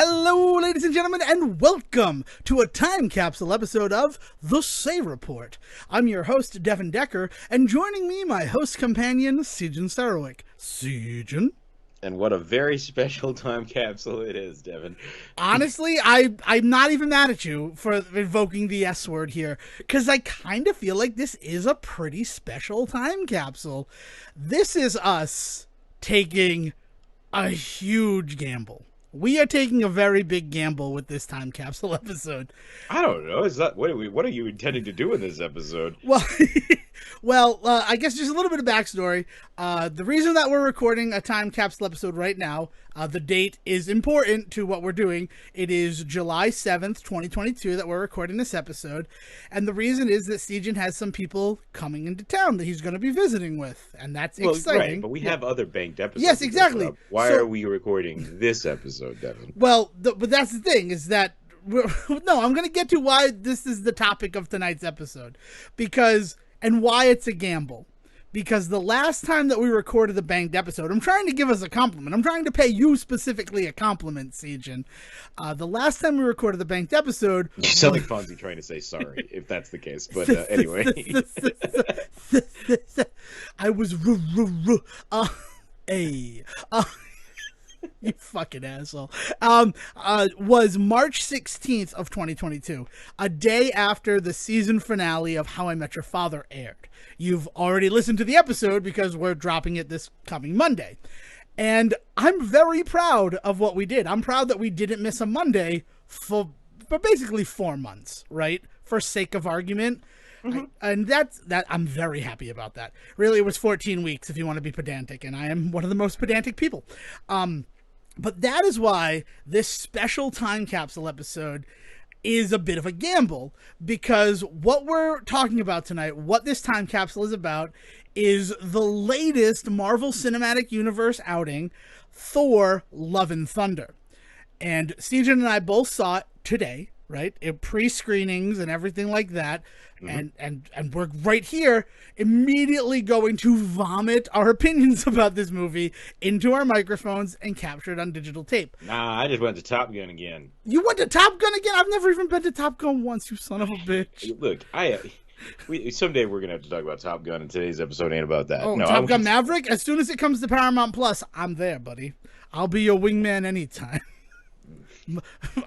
Hello, ladies and gentlemen, and welcome to a time capsule episode of The Say Report. I'm your host, Devin Decker, and joining me, my host companion, Sejan Sarowick. Sejan? And what a very special time capsule it is, Devin. Honestly, I'm not even mad at you for invoking the S word here, because I kind of feel like this is a pretty special time capsule. This is us taking a huge gamble. We are taking a very big gamble with this time capsule episode. I don't know. Is that what are you intending to do in this episode? Well, I guess just a little bit of backstory. The reason that we're recording a time capsule episode right now, the date is important to what we're doing. It is July 7th, 2022 that we're recording this episode. And the reason is that Sejan has some people coming into town that he's going to be visiting with. And that's exciting. Right, but we have other banked episodes. Yes, exactly. Why are we recording this episode, Devin? Well, but that's the thing is that no, I'm going to get to why this is the topic of tonight's episode. And why it's a gamble. Because the last time that we recorded the banked episode, I'm trying to give us a compliment. I'm trying to pay you specifically a compliment, Sejan. The last time we recorded the banked episode... You sound like Fonzie trying to say sorry, if that's the case. But anyway. I was... You fucking asshole. Was March 16th of 2022, a day after the season finale of How I Met Your Father aired. You've already listened to the episode because we're dropping it this coming Monday. And I'm very proud of what we did. I'm proud that we didn't miss a Monday for basically 4 months, right? For sake of argument. Mm-hmm. And I'm very happy about that. Really, it was 14 weeks if you want to be pedantic, and I am one of the most pedantic people. But that is why this special time capsule episode is a bit of a gamble, because what we're talking about tonight, what this time capsule is about, is the latest Marvel Cinematic Universe outing, Thor, Love and Thunder. And Sejan and I both saw it today, right? Pre-screenings and everything like that. Mm-hmm. And we're right here immediately going to vomit our opinions about this movie into our microphones and capture it on digital tape. Nah, I just went to Top Gun again. You went to Top Gun again? I've never even been to Top Gun once, you son of a bitch. Look, someday we're going to have to talk about Top Gun, and today's episode ain't about that. Oh, no, Top Gun Maverick? As soon as it comes to Paramount Plus, I'm there, buddy. I'll be your wingman anytime.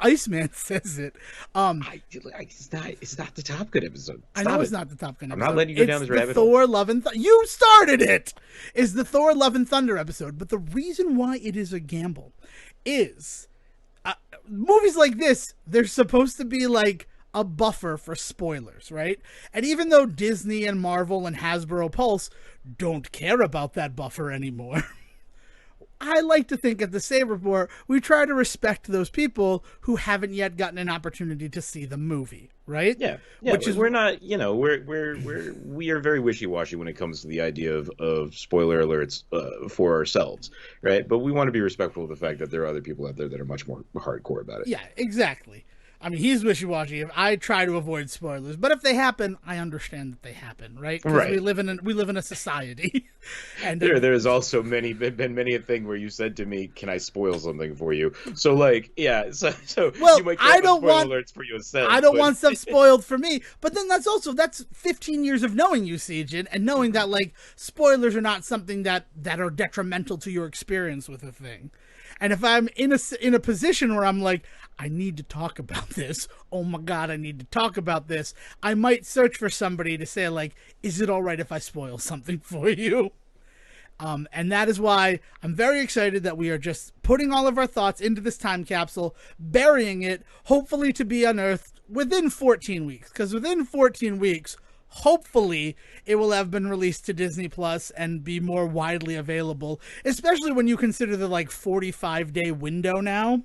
Iceman says it. It's not the Top Gun episode. Stop, I know it's not the Top Gun episode. I'm not letting you go down this rabbit hole. Thor, Love and Thunder. You started it! Is the Thor, Love and Thunder episode. But the reason why it is a gamble is movies like this, they're supposed to be like a buffer for spoilers, right? And even though Disney and Marvel and Hasbro Pulse don't care about that buffer anymore, I like to think at the Say Report, we try to respect those people who haven't yet gotten an opportunity to see the movie, right? Yeah. Which is, we're not, we are very wishy-washy when it comes to the idea of spoiler alerts for ourselves, right? But we want to be respectful of the fact that there are other people out there that are much more hardcore about it. Yeah, exactly. I mean, he's wishy-washy. I try to avoid spoilers, but if they happen, I understand that they happen, right? Because we live in a society. And there has also been many a thing where you said to me, "Can I spoil something for you?" So like, yeah. So well, you might I don't want alerts for yourself. I don't want stuff spoiled for me. But then that's 15 years of knowing you, Sejan, and knowing that like spoilers are not something that are detrimental to your experience with a thing. And if I'm in a position where I'm like, I need to talk about this, oh my God, I need to talk about this, I might search for somebody to say, like, is it all right if I spoil something for you? And that is why I'm very excited that we are just putting all of our thoughts into this time capsule, burying it, hopefully to be unearthed within 14 weeks. Because within 14 weeks, hopefully it will have been released to Disney Plus and be more widely available, especially when you consider the like 45-day window now.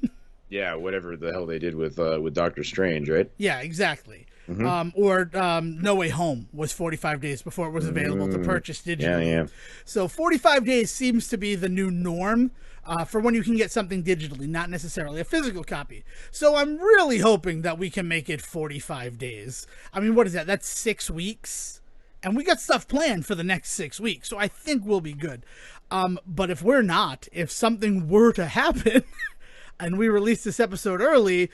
Yeah, whatever the hell they did with Doctor Strange, right? Yeah, exactly. Mm-hmm. No Way Home was 45 days before it was available to purchase digitally. Yeah. So 45 days seems to be the new norm for when you can get something digitally, not necessarily a physical copy. So I'm really hoping that we can make it 45 days. I mean, what is that? That's 6 weeks. And we got stuff planned for the next 6 weeks. So I think we'll be good. But if we're not, if something were to happen, and we released this episode early,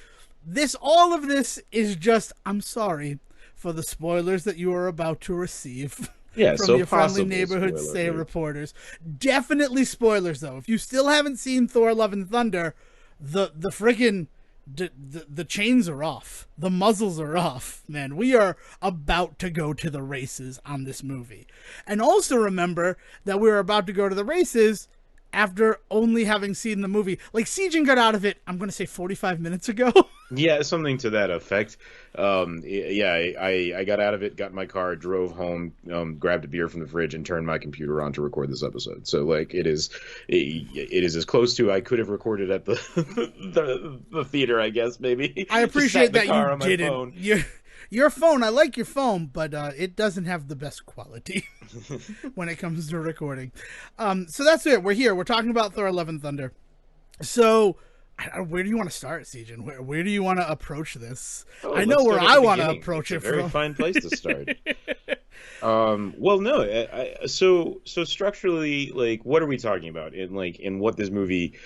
all of this is just, I'm sorry for the spoilers that you are about to receive. Yeah, From so your friendly possible neighborhood spoiler Say alert. reporters. Definitely spoilers, though. If you still haven't seen Thor: Love and Thunder, the friggin' the chains are off. The muzzles are off, man. We are about to go to the races on this movie. And also remember that we were about to go to the races after only having seen the movie. Like, Siegen got out of it, I'm going to say 45 minutes ago. Yeah, something to that effect. Yeah, I got out of it, got in my car, drove home, grabbed a beer from the fridge, and turned my computer on to record this episode. So, like, it is as close to I could have recorded at the the theater, I guess, maybe. I Just sat appreciate in the that car you on my didn't. phone. Your phone, I like your phone, but it doesn't have the best quality when it comes to recording. So that's it. We're here. We're talking about Thor: Love and Thunder. So, where do you want to start, Siegen? Where do you want to approach this? Oh, I know let's where start at I the want to beginning. approach It's it a very from. fine place to start. Well, no. So structurally, like, what are we talking about in what this movie?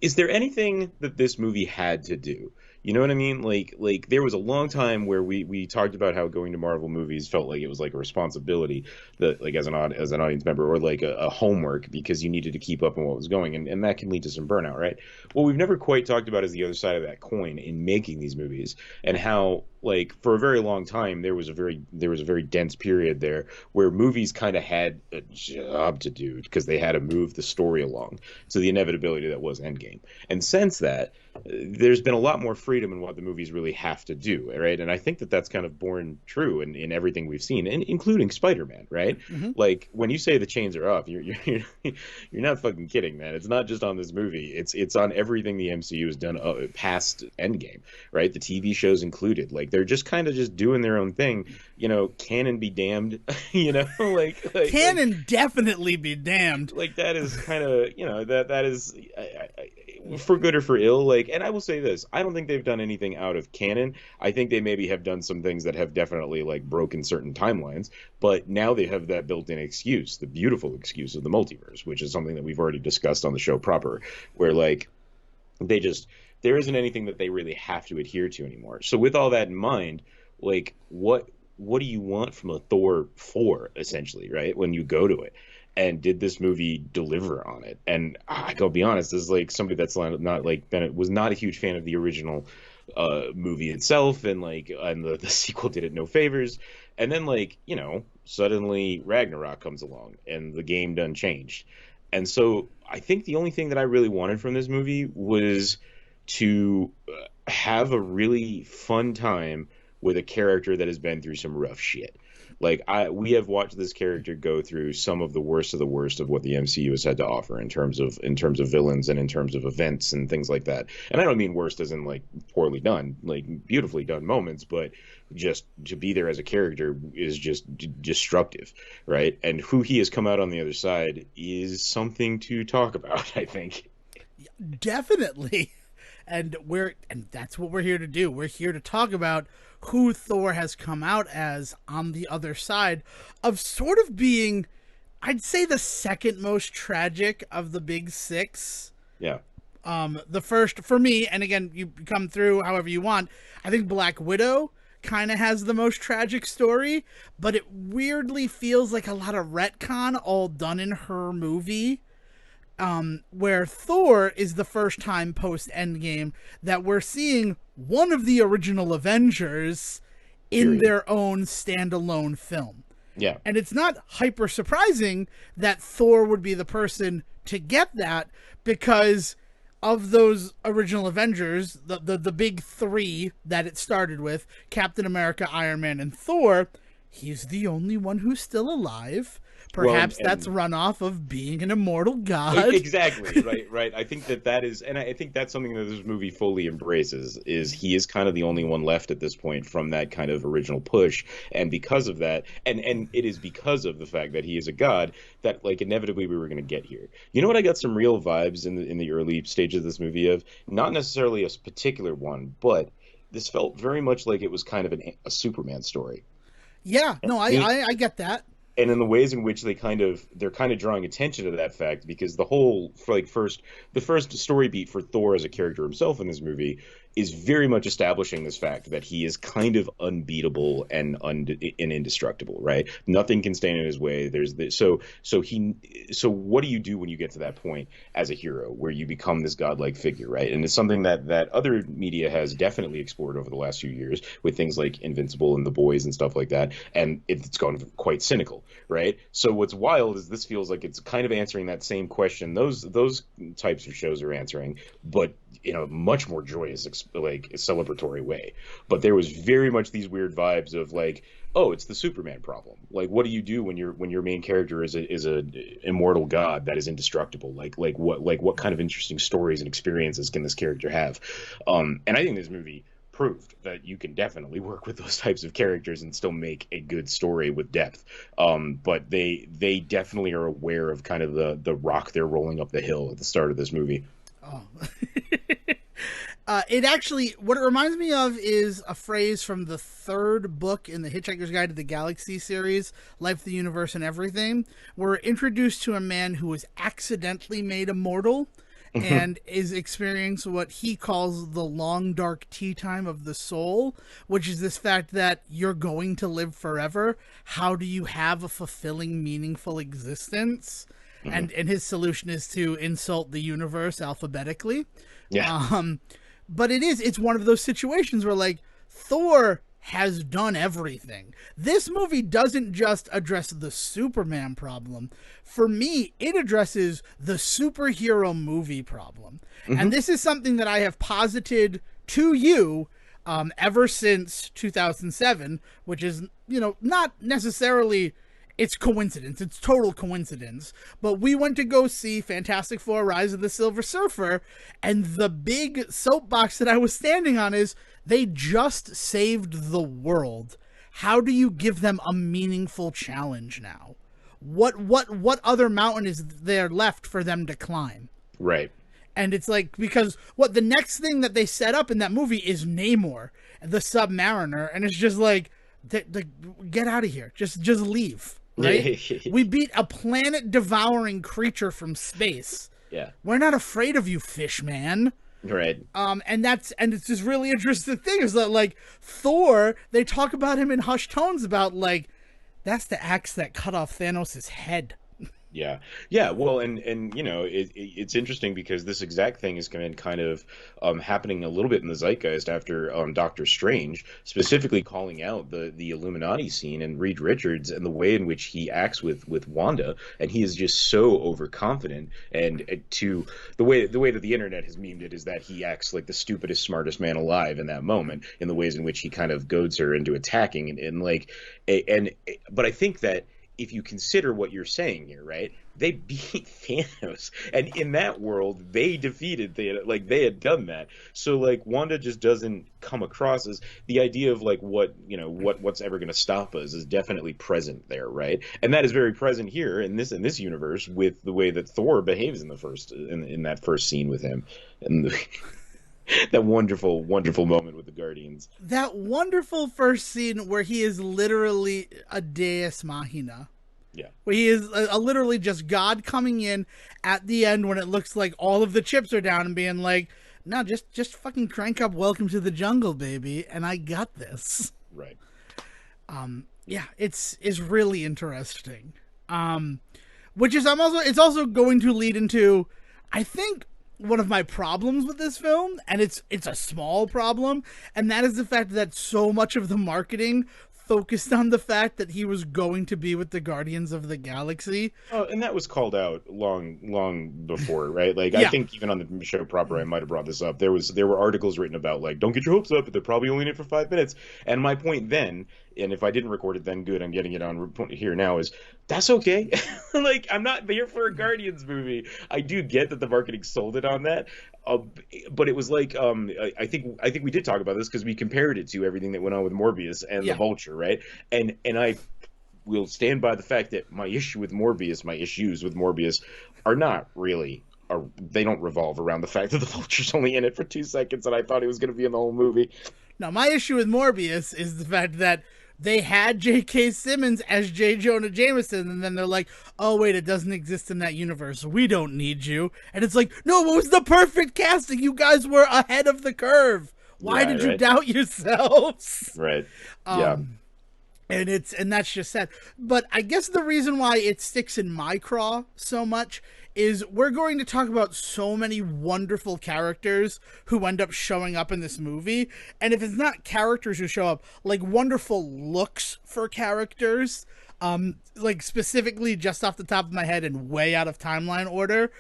Is there anything that this movie had to do? You know what I mean? Like there was a long time where we talked about how going to Marvel movies felt like it was like a responsibility that, like, as an audience member, or like a homework, because you needed to keep up on what was going, and that can lead to some burnout, right? What we've never quite talked about is the other side of that coin in making these movies, and how, like, for a very long time there was a very dense period there where movies kind of had a job to do because they had to move the story along to the inevitability that was Endgame. And since that, there's been a lot more freedom in what the movies really have to do, right? And I think that that's kind of borne true in everything we've seen, including Spider-Man, right? Mhm. Like, when you say the chains are off, you're not fucking kidding, man. It's not just on this movie. It's on everything the MCU has done past Endgame, right? The TV shows included. Like, they're just kind of just doing their own thing. You know, canon be damned. You know, Canon definitely be damned. like that is kind of, that is for good or for ill. Like, and I will say this, I don't think they've done anything out of canon. I think they maybe have done some things that have definitely, like, broken certain timelines, but now they have that built-in excuse, the beautiful excuse of the multiverse, which is something that we've already discussed on the show proper, where, like, there isn't anything that they really have to adhere to anymore. So with all that in mind, like, what do you want from a Thor 4, essentially, right? When you go to it. And did this movie deliver on it? And I gotta be honest, as, like, somebody that's not like Bennett was not a huge fan of the original movie itself, and, like, and the sequel did it no favors. And then, like, suddenly Ragnarok comes along and the game done changed. And so I think the only thing that I really wanted from this movie was to have a really fun time with a character that has been through some rough shit. Like, we have watched this character go through some of the worst of what the MCU has had to offer in terms of villains and in terms of events and things like that. And I don't mean worst as in, like, poorly done, like, beautifully done moments, but just to be there as a character is just destructive, right? And who he has come out on the other side is something to talk about, I think. Definitely. And that's what we're here to do. We're here to talk about who Thor has come out as on the other side of sort of being, I'd say, the second most tragic of the big six. Yeah. The first for me, and again, you come through however you want. I think Black Widow kind of has the most tragic story, but it weirdly feels like a lot of retcon all done in her movie. Where Thor is the first time post Endgame that we're seeing one of the original Avengers in Period. their own standalone film. Yeah. And it's not hyper surprising that Thor would be the person to get that, because of those original Avengers, the big three that it started with, Captain America, Iron Man, and Thor, he's the only one who's still alive. Perhaps that's runoff of being an immortal god. Exactly, right. I think that is, and I think that's something that this movie fully embraces, is he is kind of the only one left at this point from that kind of original push. And because of that, and it is because of the fact that he is a god that, like, inevitably we were going to get here. You know what, I got some real vibes in the early stages of this movie of, not necessarily a particular one, but this felt very much like it was kind of a Superman story. Yeah, no, I get that. and in the ways in which they're kind of drawing attention to that fact, because the whole for like first the first story beat for Thor as a character himself in this movie is very much establishing this fact that he is kind of unbeatable and indestructible, right? Nothing can stand in his way. So what do you do when you get to that point as a hero where you become this godlike figure, right? And it's something that other media has definitely explored over the last few years with things like Invincible and The Boys and stuff like that, and it's gone quite cynical, right? So what's wild is this feels like it's kind of answering that same question those types of shows are answering, but in a much more joyous, like celebratory way. But there was very much these weird vibes of like, oh, it's the Superman problem. Like, what do you do when your main character is a immortal god that is indestructible? What kind of interesting stories and experiences can this character have? And I think this movie proved that you can definitely work with those types of characters and still make a good story with depth. But they definitely are aware of kind of the rock they're rolling up the hill at the start of this movie. Oh. It actually, what it reminds me of is a phrase from the third book in the Hitchhiker's Guide to the Galaxy series, Life, the Universe, and Everything. We're introduced to a man who was accidentally made immortal and is experiencing what he calls the long, dark tea time of the soul, which is this fact that you're going to live forever. How do you have a fulfilling, meaningful existence? And his solution is to insult the universe alphabetically. Yeah. But it's one of those situations where, like, Thor has done everything. This movie doesn't just address the Superman problem. For me, it addresses the superhero movie problem. And this is something that I have posited to you ever since 2007, which is, not necessarily... It's coincidence. It's total coincidence. But we went to go see Fantastic Four: Rise of the Silver Surfer, and the big soapbox that I was standing on is they just saved the world. How do you give them a meaningful challenge now? What other mountain is there left for them to climb? Right. And it's like, because the next thing that they set up in that movie is Namor, the Submariner, and it's just like, get out of here. Just leave. Right? We beat a planet-devouring creature from space. Yeah. We're not afraid of you, fish man. Right. And it's this really interesting thing is that, like, Thor, they talk about him in hushed tones about, like, that's the axe that cut off Thanos' head. Yeah. Yeah. Well, and it's interesting because this exact thing is kind of happening a little bit in the zeitgeist after Doctor Strange, specifically calling out the Illuminati scene and Reed Richards and the way in which he acts with Wanda, and he is just so overconfident. And to the way that the internet has memed it is that he acts like the stupidest, smartest man alive in that moment, in the ways in which he kind of goads her into attacking but I think that if you consider what you're saying here, right? They beat Thanos, and in that world, they defeated Thanos. Like, they had done that. So, like, Wanda just doesn't come across as the idea of like what's ever going to stop us is definitely present there, right? And that is very present here in this universe with the way that Thor behaves in that first scene with him, and that wonderful, wonderful moment with the Guardians. That wonderful first scene where he is literally a deus machina. Yeah. Where he is literally just God coming in at the end when it looks like all of the chips are down and being like, no, just fucking crank up Welcome to the Jungle, baby, and I got this. Right. Yeah, it's really interesting. Which is it's also going to lead into, I think, one of my problems with this film, and it's a small problem, and that is the fact that so much of the marketing focused on the fact that he was going to be with the Guardians of the Galaxy. Oh, and that was called out long before, right? Like, yeah. I think even on the show proper, I might have brought this up. There were articles written about, like, don't get your hopes up, but they're probably only in it for 5 minutes. And my point then, and if I didn't record it then, good, I'm getting it on here now, is that's okay. Like, I'm not here for a Guardians movie. I do get that the marketing sold it on that. But it was like, I think we did talk about this because we compared it to everything that went on with Morbius and the Vulture, right? And I will stand by the fact that my issues with Morbius are not really, they don't revolve around the fact that the Vulture's only in it for 2 seconds and I thought he was going to be in the whole movie. Now, my issue with Morbius is the fact that they had J.K. Simmons as J. Jonah Jameson, and then they're like, oh, wait, it doesn't exist in that universe. We don't need you. And it's like, no, it was the perfect casting. You guys were ahead of the curve. Why did you doubt yourselves? Right. Yeah. And that's just sad. But I guess the reason why it sticks in my craw so much is we're going to talk about so many wonderful characters who end up showing up in this movie. And if it's not characters who show up, like wonderful looks for characters, like specifically just off the top of my head and way out of timeline order,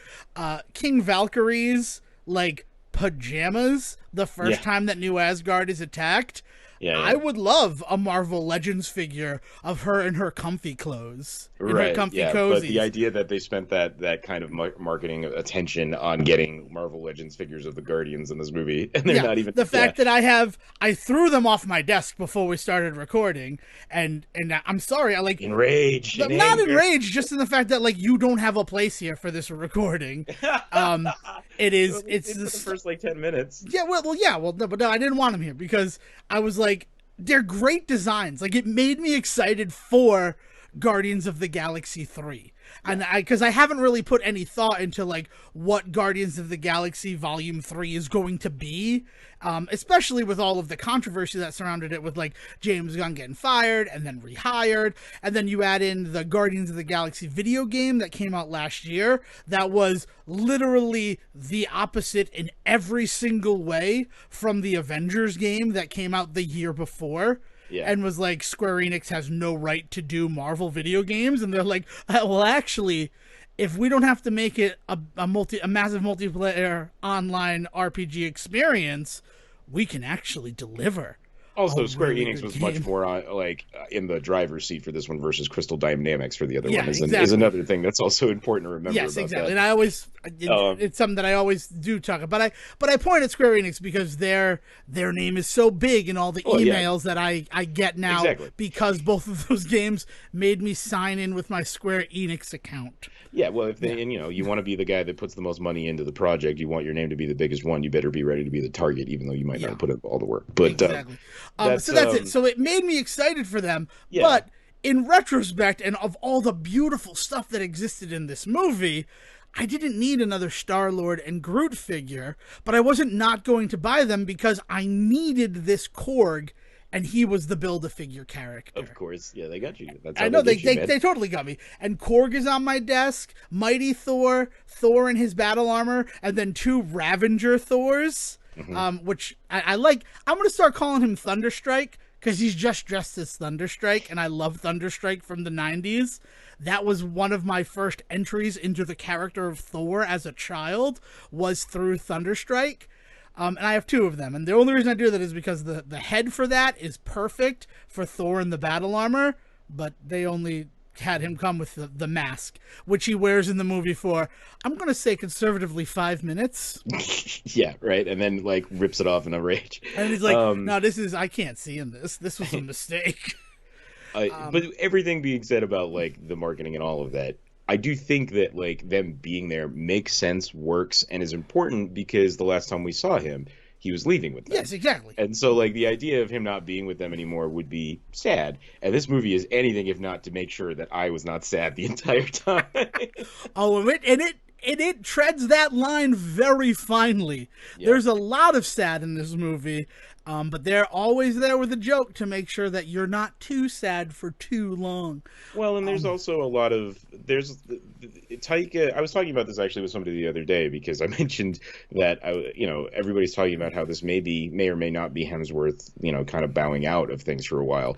King Valkyrie's like pajamas the first time that New Asgard is attacked. Yeah. I would love a Marvel Legends figure of her in her comfy clothes, her comfy cozies. But the idea that they spent that kind of marketing attention on getting Marvel Legends figures of the Guardians in this movie, and they're not even the fact that I threw them off my desk before we started recording, and I'm sorry, I like enraged, not enraged, just in the fact that like you don't have a place here for this recording. It's the first like 10 minutes. Yeah, but no, I didn't want them here because I was like, they're great designs. Like, it made me excited for Guardians of the Galaxy 3. And because I haven't really put any thought into like what Guardians of the Galaxy Volume 3 is going to be, especially with all of the controversy that surrounded it with like James Gunn getting fired and then rehired. And then you add in the Guardians of the Galaxy video game that came out last year that was literally the opposite in every single way from the Avengers game that came out the year before. Yeah. And was like, Square Enix has no right to do Marvel video games. And they're like, well, actually, if we don't have to make it a massive multiplayer online RPG experience, we can actually deliver. Also, Square Enix was much more in the driver's seat for this one versus Crystal Dynamics for the other one. Is another thing that's also important to remember. Yes, about exactly. That. And I always, it's something that I always do talk about. But I point at Square Enix because their name is so big in all the emails that I get now because both of those games made me sign in with my Square Enix account. Yeah, well, if they, and you want to be the guy that puts the most money into the project, you want your name to be the biggest one, you better be ready to be the target, even though you might not put up all the work. But exactly. So that's it. So it made me excited for them, but in retrospect, and of all the beautiful stuff that existed in this movie, I didn't need another Star-Lord and Groot figure, but I wasn't not going to buy them because I needed this Korg. And he was the Build-A-Figure character. Of course. Yeah, they got you. That's how I know, they totally got me. And Korg is on my desk, Mighty Thor, Thor in his battle armor, and then 2 Ravager Thors, which I like. I'm going to start calling him Thunderstrike, because he's just dressed as Thunderstrike, and I love Thunderstrike from the 90s. That was one of my first entries into the character of Thor as a child, was through Thunderstrike. And I have 2 of them. And the only reason I do that is because the head for that is perfect for Thor in the battle armor, but they only had him come with the mask, which he wears in the movie for, I'm going to say conservatively, 5 minutes. Yeah, right. And then, like, rips it off in a rage. And he's like, no, I can't see in this. This was a mistake. But everything being said about, like, the marketing and all of that, I do think that like them being there makes sense, works, and is important because the last time we saw him, he was leaving with them. Yes, exactly. And so like the idea of him not being with them anymore would be sad. And this movie is anything if not to make sure that I was not sad the entire time. It treads that line very finely. Yeah. There's a lot of sad in this movie. But they're always there with a joke to make sure that you're not too sad for too long. Well, and there's also a lot of Taika. I was talking about this actually with somebody the other day because I mentioned that everybody's talking about how this may or may not be Hemsworth, kind of bowing out of things for a while.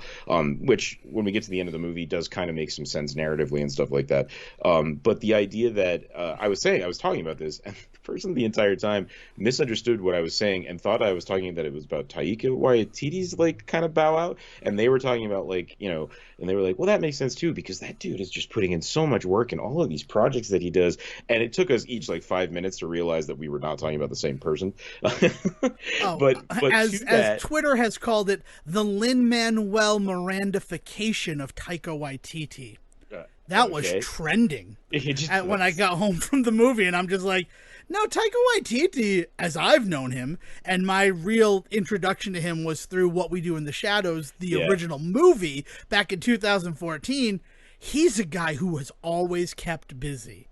Which when we get to the end of the movie does kind of make some sense narratively and stuff like that. But the idea that I was talking about this, and the person the entire time misunderstood what I was saying and thought I was talking that it was about Taika Waititi's like kind of bow out, and they were talking about like and they were like, well, that makes sense too because that dude is just putting in so much work in all of these projects that he does, and it took us each like 5 minutes to realize that we were not talking about the same person. But as Twitter has called it, the Lin-Manuel Mirandification of Taika Waititi. That was trending when I got home from the movie, and I'm just like, No, Taika Waititi, as I've known him, and my real introduction to him was through What We Do in the Shadows, the Yeah, original movie back in 2014. He's a guy who has always kept busy.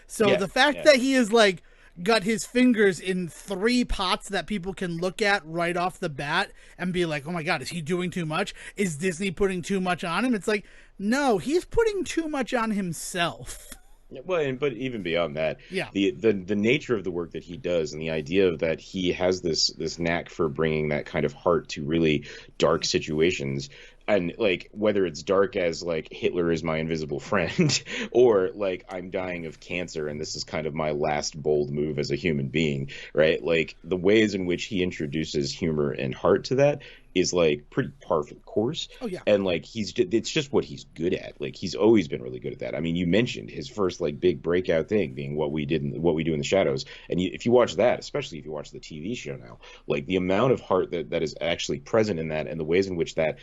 So yeah, the fact yeah. that he is like got his fingers in three pots that people can look at right off the bat and be like, "Oh my god, is he doing too much? Is Disney putting too much on him?" It's like, "No, he's putting too much on himself." Yeah, well, but even beyond that, Yeah. the nature of the work that he does, and the idea of that he has this knack for bringing that kind of heart to really dark situations, and like whether it's dark as like Hitler is my invisible friend, or like I'm dying of cancer and this is kind of my last bold move as a human being, right? Like the ways in which he introduces humor and heart to that is like pretty par for the course. Oh yeah. And like it's just what he's good at. Like he's always been really good at that. I mean, you mentioned his first like big breakout thing being What We Do in the Shadows, and if you watch that, especially if you watch the TV show now, like the amount of heart that is actually present in that, and the ways in which that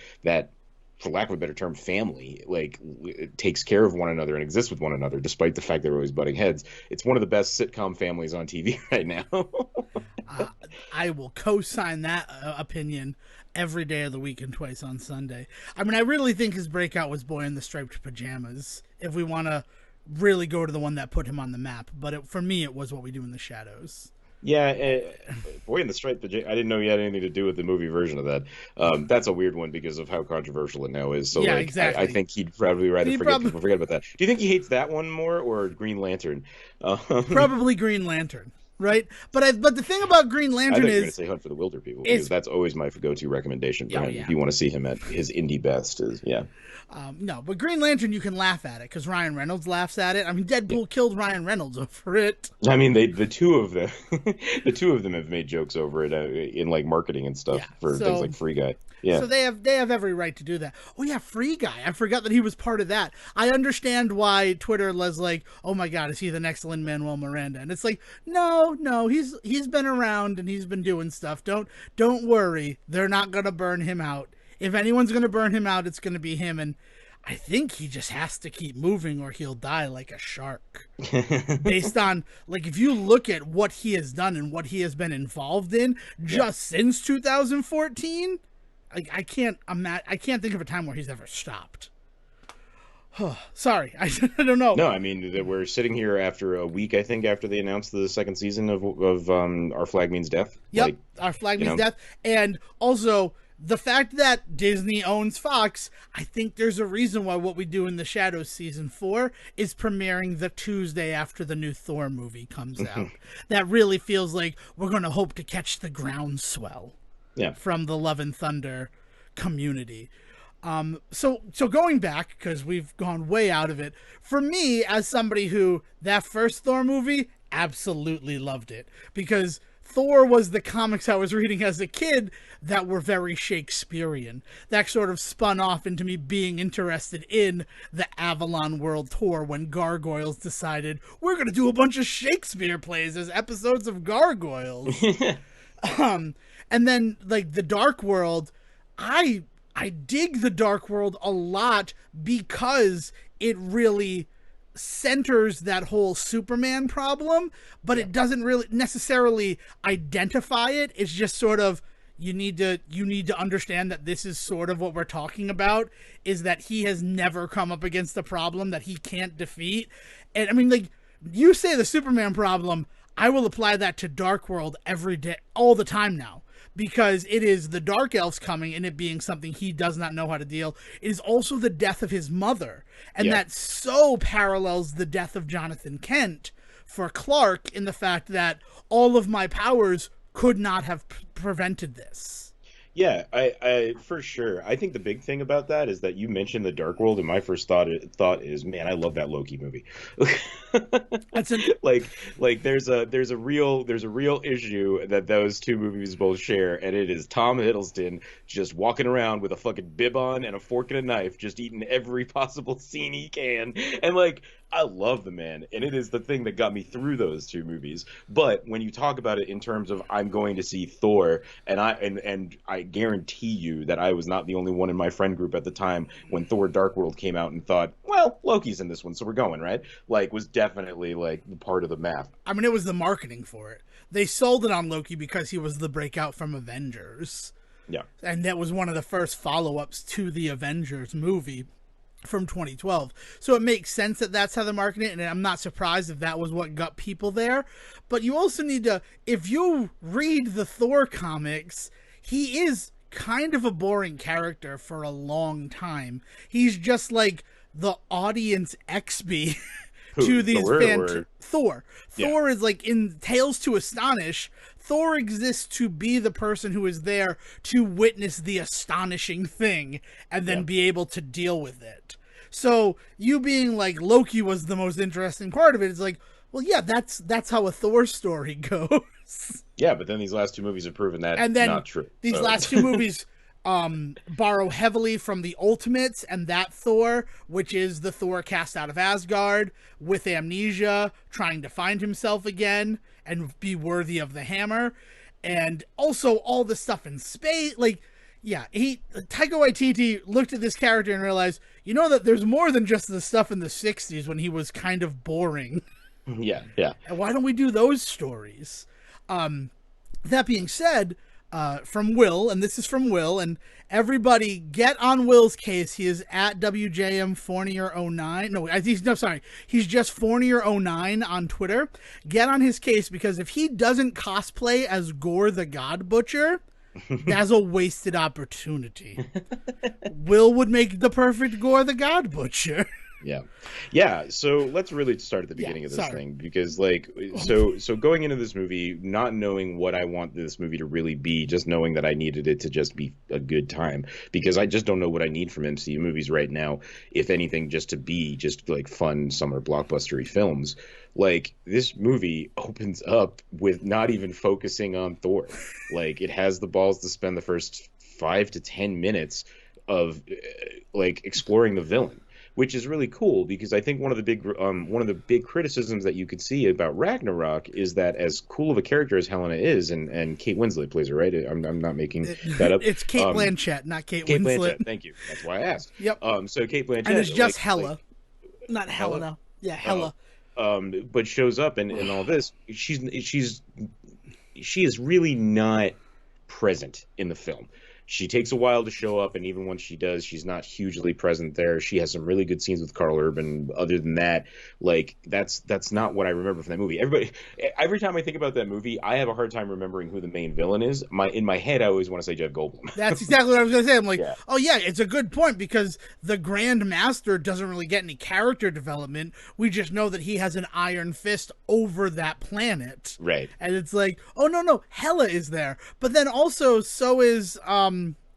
for lack of a better term, family, like takes care of one another and exists with one another, despite the fact they're always butting heads. It's one of the best sitcom families on TV right now. Uh, I will co-sign that opinion every day of the week and twice on Sunday. I mean, I really think his breakout was Boy in the Striped Pajamas, if we want to really go to the one that put him on the map. But for me, it was What We Do in the Shadows. Yeah, Boy in the Striped Pajamas. I didn't know he had anything to do with the movie version of that. That's a weird one because of how controversial it now is. So, Yeah, like, I exactly. think he'd probably rather He probably forget about that. Do you think he hates that one more or Green Lantern? Um, probably Green Lantern, right? But the thing about Green I Lantern thought you were going to is say Hunt for the Wilder People because is that's always my go-to recommendation for oh him. yeah. If you want to see him at his indie best, is yeah. No, but Green Lantern, you can laugh at it because Ryan Reynolds laughs at it. I mean, Deadpool killed Ryan Reynolds over it. I mean, the two of them, the two of them have made jokes over it in like marketing and Yeah, stuff for things like Free Guy. Yeah, so they have every right to do that. Oh yeah, Free Guy. I forgot that he was part of that. I understand why Twitter was like, "Oh my God, is he the next Lin-Manuel Miranda?" And it's like, no, he's been around and he's been doing stuff. Don't worry, they're not gonna burn him out. If anyone's gonna burn him out, it's gonna be him. And I think he just has to keep moving or he'll die like a shark. Based on like if you look at what he has done and what he has been involved in yeah. just since 2014, I can't think of a time where he's ever stopped. Sorry, I don't know. No, I mean we're sitting here after a week, I think, after they announced the second season of Our Flag Means Death. Yep, Like, Our Flag you Means know, Death, and also the fact that Disney owns Fox. I think there's a reason why What We Do in the Shadows season 4 is premiering the Tuesday after the new Thor movie comes out. That really feels like we're going to hope to catch the groundswell yeah, from the Love and Thunder community. So going back, because we've gone way out of it, for me, as somebody who that first Thor movie, absolutely loved it. Because Thor was the comics I was reading as a kid that were very Shakespearean. That sort of spun off into me being interested in the Avalon World Tour when Gargoyles decided we're going to do a bunch of Shakespeare plays as episodes of Gargoyles. And then like the Dark World, I dig the Dark World a lot because it really centers that whole Superman problem, but it doesn't really necessarily identify it. It's just sort of you need to understand that this is sort of what we're talking about, is that he has never come up against a problem that he can't defeat. And I mean, like, you say the Superman problem, I will apply that to Dark World every day, all the time now, because it is the Dark Elves coming and it being something he does not know how to deal. It is also the death of his mother, and yeah. that so parallels the death of Jonathan Kent for Clark in the fact that all of my powers could not have prevented this. Yeah, I for sure. I think the big thing about that is that you mentioned the Dark World, and my first thought is, man, I love that Loki movie. That's an like there's a real issue that those two movies both share, and it is Tom Hiddleston just walking around with a fucking bib on and a fork and a knife, just eating every possible scene he can, and like. I love the man, and it is the thing that got me through those two movies. But when you talk about it in terms of I'm going to see Thor, and I guarantee you that I was not the only one in my friend group at the time when Thor: Dark World came out and thought, well, Loki's in this one, so we're going, right? Like, was definitely like part of the math. I mean, it was the marketing for it. They sold it on Loki because he was the breakout from Avengers. Yeah. And that was one of the first follow-ups to the Avengers movie from 2012. So it makes sense that that's how they market it, and I'm not surprised if that was what got people there. But you also need to, if you read the Thor comics, he is kind of a boring character for a long time. He's just like the audience XB to these fans. Thor. Yeah. Thor is like in Tales to Astonish. Thor exists to be the person who is there to witness the astonishing thing and then be able to deal with it. So you being like Loki was the most interesting part of it. It's like, well, yeah, that's how a Thor story goes. Yeah, but then these last two movies have proven that And then not true. These last two movies borrow heavily from the Ultimates and that Thor, which is the Thor cast out of Asgard with amnesia, trying to find himself again and be worthy of the hammer, and also all the stuff in space. Like, yeah, Taika Waititi looked at this character and realized, you know, that there's more than just the stuff in the 60s when he was kind of boring. Yeah. And why don't we do those stories? That being said, from Will, and this is from Will, and everybody get on Will's case. He is at WJM Fournier09. He's just Fournier09 on Twitter. Get on his case, because if he doesn't cosplay as Gore the God Butcher, that's a wasted opportunity. Will would make the perfect Gore the God Butcher. Yeah. So let's really start at the beginning of this thing, because like, so going into this movie, not knowing what I want this movie to really be, just knowing that I needed it to just be a good time, because I just don't know what I need from MCU movies right now. If anything, just to be just like fun summer blockbustery films. Like, this movie opens up with not even focusing on Thor. Like, it has the balls to spend the first 5 to 10 minutes of like exploring the villain, which is really cool, because I think one of the big criticisms that you could see about Ragnarok is that, as cool of a character as Helena is, and Kate Winslet plays her, right? I'm not making that up. It's Kate Blanchett, not Kate Winslet. Blanchett, thank you. That's why I asked. Yep. So Kate Blanchett, and it's just Hela, not Helena. Yeah, Hela. But shows up and all this. She is really not present in the film. She takes a while to show up, and even once she does, she's not hugely present there. She has some really good scenes with Karl Urban. Other than that, like, that's not what I remember from that movie. Every time I think about that movie, I have a hard time remembering who the main villain is. In my head, I always want to say Jeff Goldblum. That's exactly what I was going to say. I'm like, oh yeah, it's a good point, because the Grand Master doesn't really get any character development. We just know that he has an iron fist over that planet. Right. And it's like, oh no, Hela is there. But then also, so is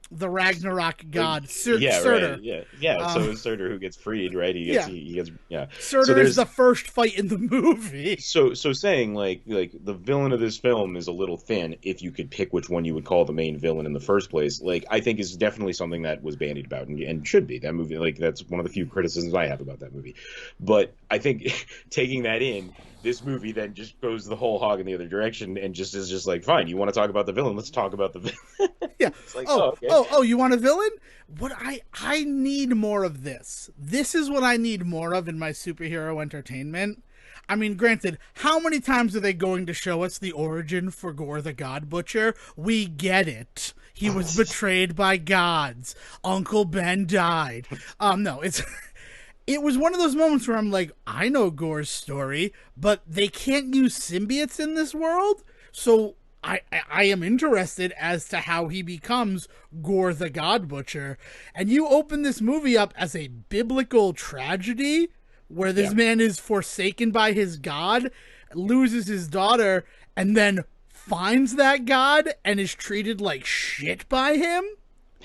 the Ragnarok god, Surtur. Right. Yeah. So is Surtur, who gets freed, right? He gets. Surtur is the first fight in the movie. So saying like the villain of this film is a little thin, if you could pick which one you would call the main villain in the first place. Like, I think is definitely something that was bandied about and should be. That movie, like, that's one of the few criticisms I have about that movie. But I think taking that in, this movie then just goes the whole hog in the other direction and just is just like, fine, you want to talk about the villain? Let's talk about the villain. Yeah. It's like, oh, you want a villain? What I need more of this. This is what I need more of in my superhero entertainment. I mean, granted, how many times are they going to show us the origin for Gore the God Butcher? We get it. He was betrayed by gods. Uncle Ben died. No, it was one of those moments where I'm like, I know Gore's story, but they can't use symbiotes in this world, so I am interested as to how he becomes Gore the God Butcher. And you open this movie up as a biblical tragedy where this man is forsaken by his god, loses his daughter, and then finds that god and is treated like shit by him.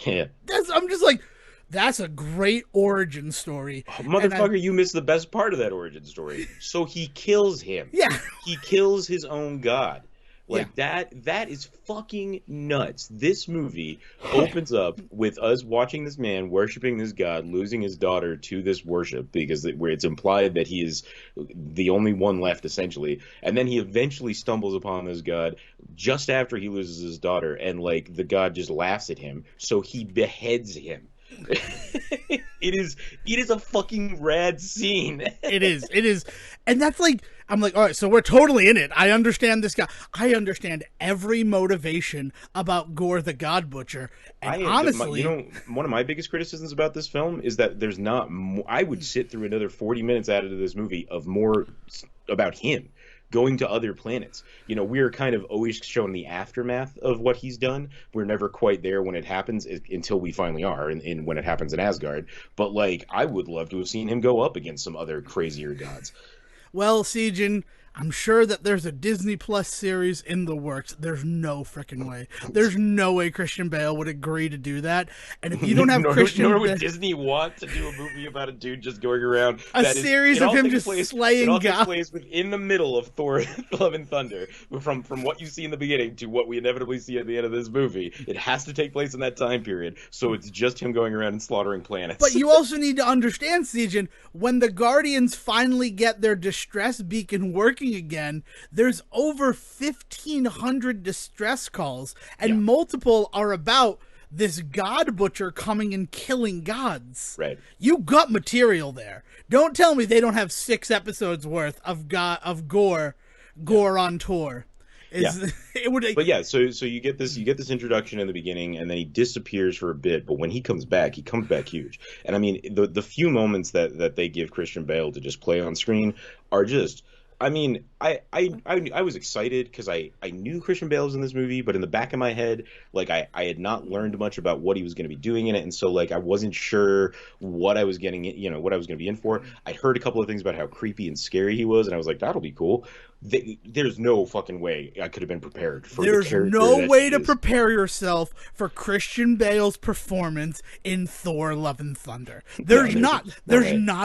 Yeah. I'm just like, that's a great origin story. Oh, motherfucker, you missed the best part of that origin story. So he kills him. Yeah. He kills his own god. Yeah. Like that is fucking nuts. This movie opens up with us watching this man worshiping this god, losing his daughter to this worship because where it's implied that he is the only one left essentially, and then he eventually stumbles upon this god just after he loses his daughter, and like the god just laughs at him, so he beheads him. It is a fucking rad scene. It is, and that's like, I'm like, all right, so we're totally in it. I understand this guy. I understand every motivation about Gore the God Butcher, and honestly, one of my biggest criticisms about this film is that there's not. I would sit through another 40 minutes added to this movie of more about him going to other planets. We're kind of always shown the aftermath of what he's done. We're never quite there when it happens until we finally are, in when it happens in Asgard. But like, I would love to have seen him go up against some other crazier gods. well, Siegen, I'm sure that there's a Disney Plus series in the works. There's no freaking way. There's no way Christian Bale would agree to do that. And if you don't have nor would Disney want to do a movie about a dude just going around a series of him just slaying God. It all takes God. place within the middle of Thor: Love and Thunder. From what you see in the beginning to what we inevitably see at the end of this movie, it has to take place in that time period. So it's just him going around and slaughtering planets. But you also need to understand, Siegen, when the Guardians finally get their distress beacon working again, there's over 1,500 distress calls, and multiple are about this God Butcher coming and killing gods. Right. You got material there. Don't tell me they don't have 6 episodes worth of Gore on tour. But yeah, so you get this introduction in the beginning, and then he disappears for a bit. But when he comes back huge. And I mean, the few moments that they give Christian Bale to just play on screen are just. I mean, I was excited because I knew Christian Bale was in this movie, but in the back of my head, like I had not learned much about what he was going to be doing in it, and so like I wasn't sure what I was getting, what I was going to be in for. I heard a couple of things about how creepy and scary he was, and I was like, that'll be cool. There's no fucking way I could have been prepared for. There's no way to prepare yourself for Christian Bale's performance in Thor: Love and Thunder. There's not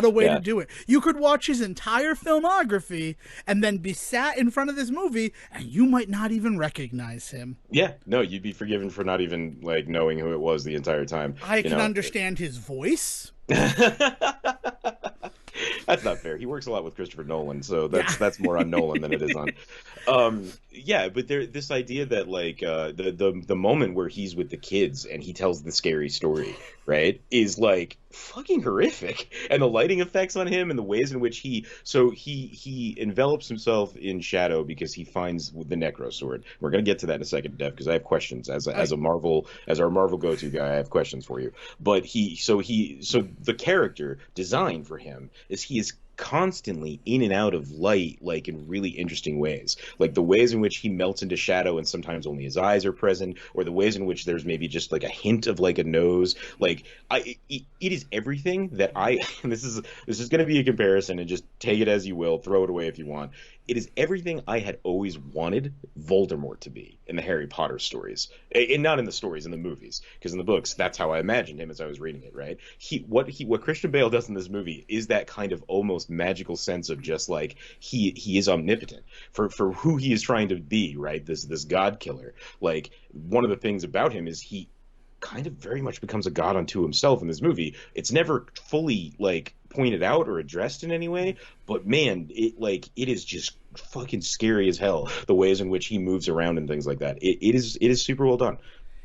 a way to do it. You could watch his entire filmography and then be sat in front of this movie, and you might not even recognize him. Yeah, no, you'd be forgiven for not even like knowing who it was the entire time. I can understand his voice. That's not fair. He works a lot with Christopher Nolan, so that's more on Nolan than it is on. But this idea that like the moment where he's with the kids and he tells the scary story, right, is like fucking horrific, and the lighting effects on him and the ways in which he envelops himself in shadow because he finds the Necro Sword. We're gonna get to that in a second, Dev, because I have questions as our Marvel go-to guy. I have questions for you. But the character design for him is he is constantly in and out of light, like in really interesting ways, like the ways in which he melts into shadow and sometimes only his eyes are present, or the ways in which there's maybe just like a hint of like a nose. Like it is everything that and this is going to be a comparison, and just take it as you will, throw it away if you want. It is everything I had always wanted Voldemort to be in the Harry Potter stories, and not in the stories, in the movies, because in the books that's how I imagined him as I was reading it. Right? What Christian Bale does in this movie is that kind of almost magical sense of just like he is omnipotent for who he is trying to be. Right? This god killer. Like, one of the things about him is he kind of very much becomes a god unto himself in this movie. It's never fully like pointed out or addressed in any way, but man, it is just fucking scary as hell, the ways in which he moves around and things like that. It is super well done.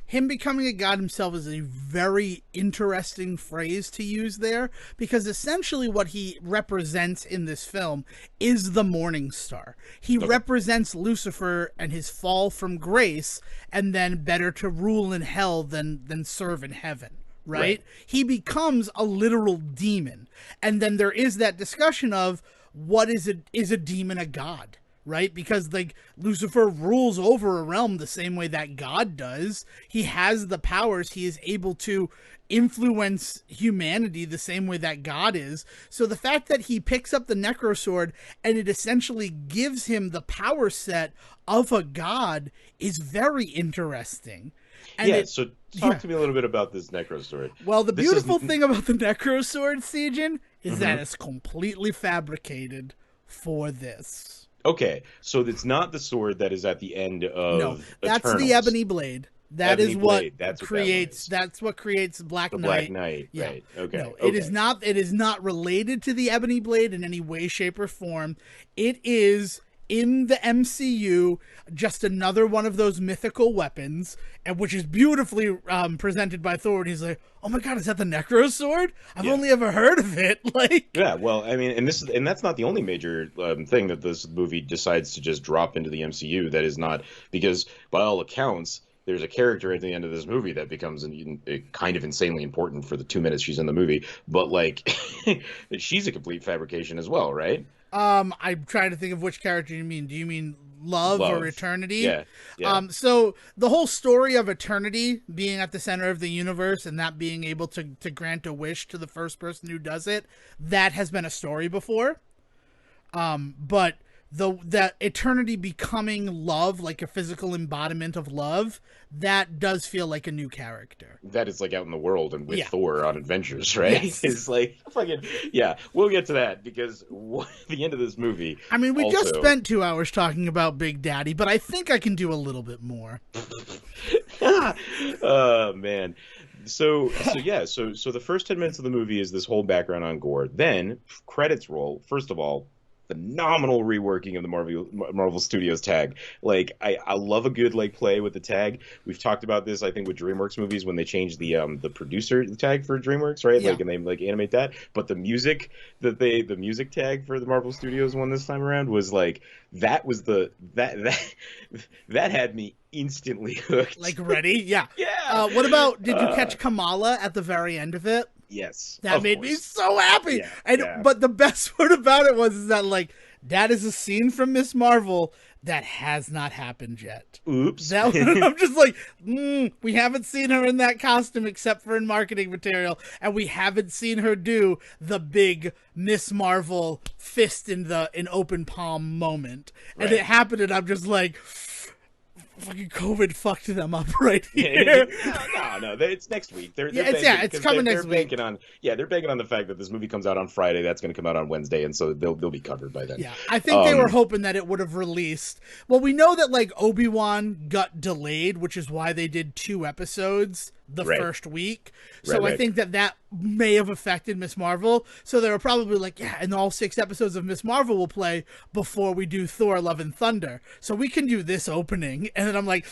Him becoming a god himself is a very interesting phrase to use there, because essentially what he represents in this film is the Morning Star. He represents Lucifer and his fall from grace, and then better to rule in hell than serve in heaven. Right? He becomes a literal demon. And then there is that discussion of what is a demon a god? Right? Because like Lucifer rules over a realm the same way that God does. He has the powers. He is able to influence humanity the same way that God is. So the fact that he picks up the Necro Sword and it essentially gives him the power set of a god is very interesting. And so talk to me a little bit about this Necro Sword. Well, the beautiful thing about the Necro Sword, Siegen, is that it's completely fabricated for this. Okay, so it's not the sword that is at the end No, of that's the Eternals. ebony blade. That Ebony is what Blade, that's what that one creates. is. That's what creates Black The Black Knight. Knight, Yeah. right? Okay, No, it is okay. not. It is not related to the ebony blade in any way, shape, or form. It is in the MCU just another one of those mythical weapons, and which is beautifully presented by Thor. And he's like, "Oh my god, is that the Necro sword? I've Yeah. only ever heard of it." Like, Yeah, well, I mean, and that's not the only major thing that this movie decides to just drop into the MCU that is not because by all accounts there's a character at the end of this movie that becomes kind of insanely important for the 2 minutes she's in the movie, but like she's a complete fabrication as well, right? I'm trying to think of which character you mean. Do you mean Love or Love. Eternity? Yeah, yeah. So the whole story of Eternity being at the center of the universe and that being able to grant a wish to the first person who does it, that has been a story before. But that Eternity becoming love, like a physical embodiment of love, that does feel like a new character. That is like out in the world and with Yeah. Thor on adventures, right? Yes. It's like fucking yeah. We'll get to that because the end of this movie. I mean, we just Also, spent 2 hours talking about Big Daddy, but I think I can do a little bit more. oh man. So the first 10 minutes of the movie is this whole background on Gore. Then credits roll. First of all, phenomenal reworking of the Marvel Studios tag. Like I love a good like play with the tag. We've talked about this I think with DreamWorks movies when they changed the producer tag for DreamWorks, right? Yeah. Like and they like animate that. But the music the music tag for the Marvel Studios one this time around was like that was that had me instantly hooked. Like ready? Yeah. Yeah. What about, did you catch Kamala at the very end of it? Yes. That of made me course. so happy. Yeah, And yeah. but the best part about it was is that like that is a scene from Miss Marvel that has not happened yet. Oops. That I'm just like, we haven't seen her in that costume except for in marketing material, and we haven't seen her do the big Miss Marvel fist in open palm moment. And Right. it happened, and I'm just like, fucking COVID fucked them up right here. no. It's next week. They're Yeah, banking, it's 'cause coming they're next week. banking on they're banking on the fact that this movie comes out on Friday. That's going to come out on Wednesday, and so they'll be covered by then. Yeah, I think they were hoping that it would have released. Well, we know that like Obi-Wan got delayed, which is why they did 2 episodes the Right. first week. So I Right. think that may have affected Miss Marvel. So they were probably like, yeah, and all 6 episodes of Miss Marvel will play before we do Thor: Love and Thunder. So we can do this opening. And then I'm like,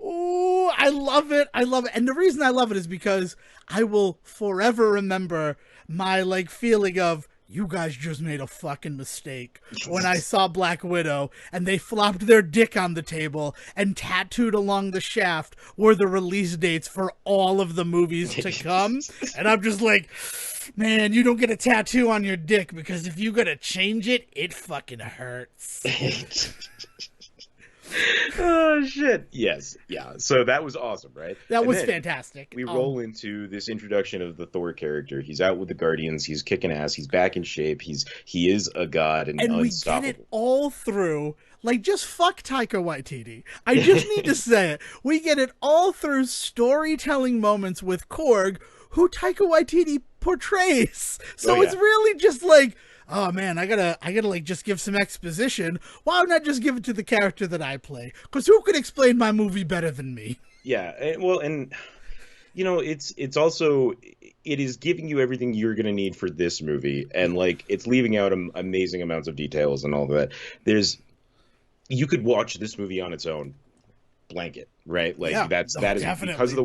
oh, I love it. I love it. And the reason I love it is because I will forever remember my like feeling of, you guys just made a fucking mistake when I saw Black Widow and they flopped their dick on the table and tattooed along the shaft were the release dates for all of the movies to come. And I'm just like, man, you don't get a tattoo on your dick because if you gotta change it, it fucking hurts. Oh shit. Yes. Yeah. So that was awesome, right? That And was then fantastic. We roll into this introduction of the Thor character. He's out with the Guardians. He's kicking ass. He's back in shape. He is a god and we unstoppable. get it all through. Like, just fuck Taika Waititi. I just need to say it. We get it all through storytelling moments with Korg, who Taika Waititi portrays. So Oh, yeah. it's really just like, oh man, I gotta like just give some exposition. Why not just give it to the character that I play? Because who could explain my movie better than me? Yeah. And you know, it's also it is giving you everything you're going to need for this movie, and like it's leaving out amazing amounts of details and all of that. You could watch this movie on its own, blanket, right? Like Yeah. that is Definitely. because of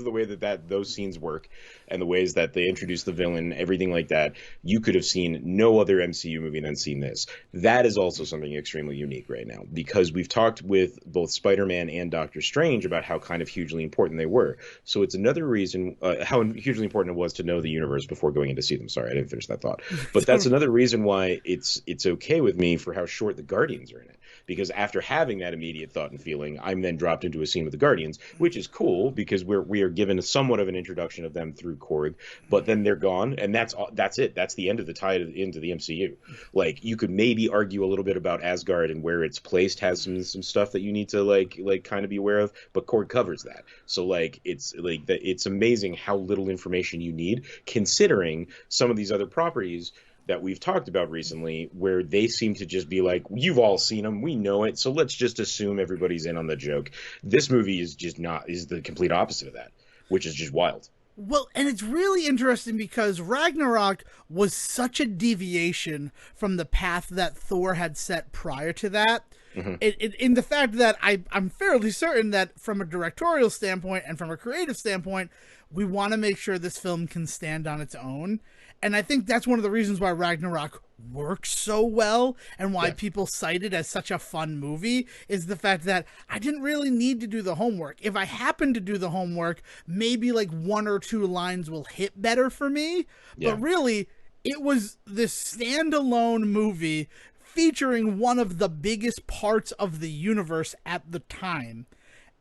the way that those scenes work and the ways that they introduce the villain, everything like that. You could have seen no other MCU movie than seen this. That is also something extremely unique right now because we've talked with both Spider-Man and Doctor Strange about how kind of hugely important they were. So it's another reason how hugely important it was to know the universe before going in to see them. Sorry, I didn't finish that thought. But that's another reason why it's okay with me for how short the Guardians are in it. Because after having that immediate thought and feeling, I'm then dropped into a scene with the Guardians, which is cool because we are given somewhat of an introduction of them through Korg, but then they're gone, and that's it. That's the end of the tie into the MCU. Like you could maybe argue a little bit about Asgard and where it's placed has some stuff that you need to like kind of be aware of, but Korg covers that. So like it's amazing how little information you need considering some of these other properties that we've talked about recently, where they seem to just be like, you've all seen them, we know it, so let's just assume everybody's in on the joke. This movie is just not, is the complete opposite of that, which is just wild. Well, and it's really interesting because Ragnarok was such a deviation from the path that Thor had set prior to that. Hmm. In the fact that I'm fairly certain that from a directorial standpoint and from a creative standpoint, we want to make sure this film can stand on its own. And I think that's one of the reasons why Ragnarok works so well and why people cite it as such a fun movie is the fact that I didn't really need to do the homework. If I happen to do the homework, maybe like one or two lines will hit better for me. Yeah. But really, it was this standalone movie featuring one of the biggest parts of the universe at the time.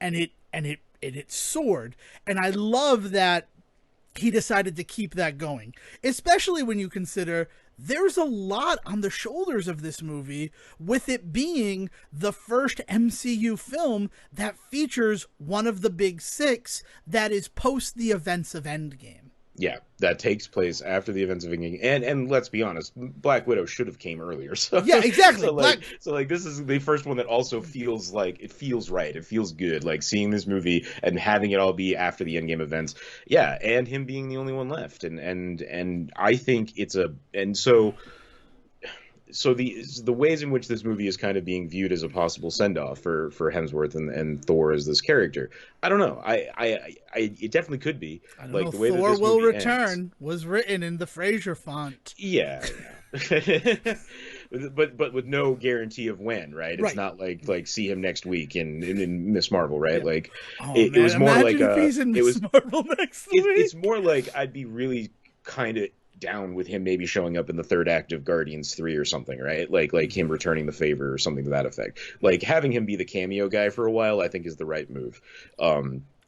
And it soared. And I love that he decided to keep that going, especially when you consider there's a lot on the shoulders of this movie, with it being the first MCU film that features one of the big six that is post the events of Endgame. Yeah, that takes place after the events of Endgame, and let's be honest, Black Widow should have came earlier. So yeah, exactly. So like this is the first one that also feels like it feels right. It feels good, like seeing this movie and having it all be after the Endgame events. Yeah, and him being the only one left, and I think it's a and so. So the ways in which this movie is kind of being viewed as a possible send off for Hemsworth and Thor as this character, I don't know. It definitely could be. I don't like know. The way Thor that this Will movie Return ends. was written in the Fraser font. Yeah. but with no guarantee of when, right? It's Right. not like see him next week in Miss Marvel, right? Yeah. Like Oh, it was more imagine like if he's in it was Miss Marvel next week. it's more like I'd be really kind of down with him maybe showing up in the third act of Guardians 3 or something, right? Like him returning the favor or something to that effect. Like having him be the cameo guy for a while, I think is the right move.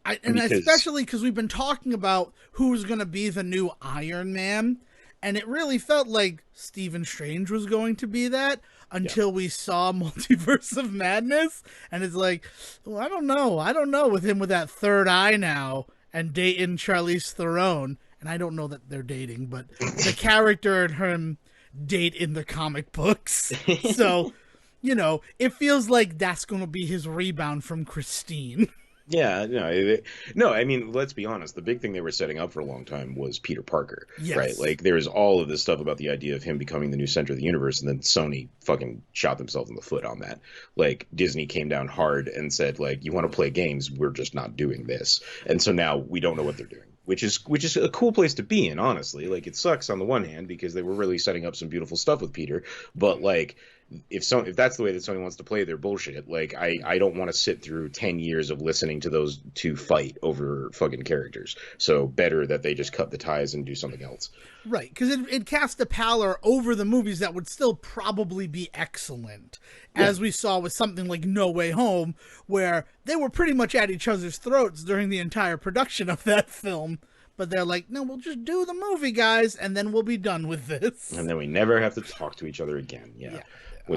Especially because we've been talking about who's going to be the new Iron Man, and it really felt like Stephen Strange was going to be that until we saw Multiverse of Madness, and it's like, well, I don't know with him with that third eye now and dating Charlize Theron, and I don't know that they're dating, but the character and him date in the comic books, so it feels like that's going to be his rebound from Christine. Yeah, no. I mean, let's be honest. The big thing they were setting up for a long time was Peter Parker, Yes. right? Like, there was all of this stuff about the idea of him becoming the new center of the universe, and then Sony fucking shot themselves in the foot on that. Like, Disney came down hard and said, like, you want to play games? We're just not doing this. And so now we don't know what they're doing, which is a cool place to be in, honestly. Like, it sucks on the one hand because they were really setting up some beautiful stuff with Peter, but like, if that's the way that Sony wants to play their bullshit, like I don't want to sit through 10 years of listening to those two fight over fucking characters. So better that they just cut the ties and do something else. Right, because it cast a pallor over the movies that would still probably be excellent, as we saw with something like No Way Home, where they were pretty much at each other's throats during the entire production of that film. But they're like, no, we'll just do the movie, guys, and then we'll be done with this. And then we never have to talk to each other again. Yeah.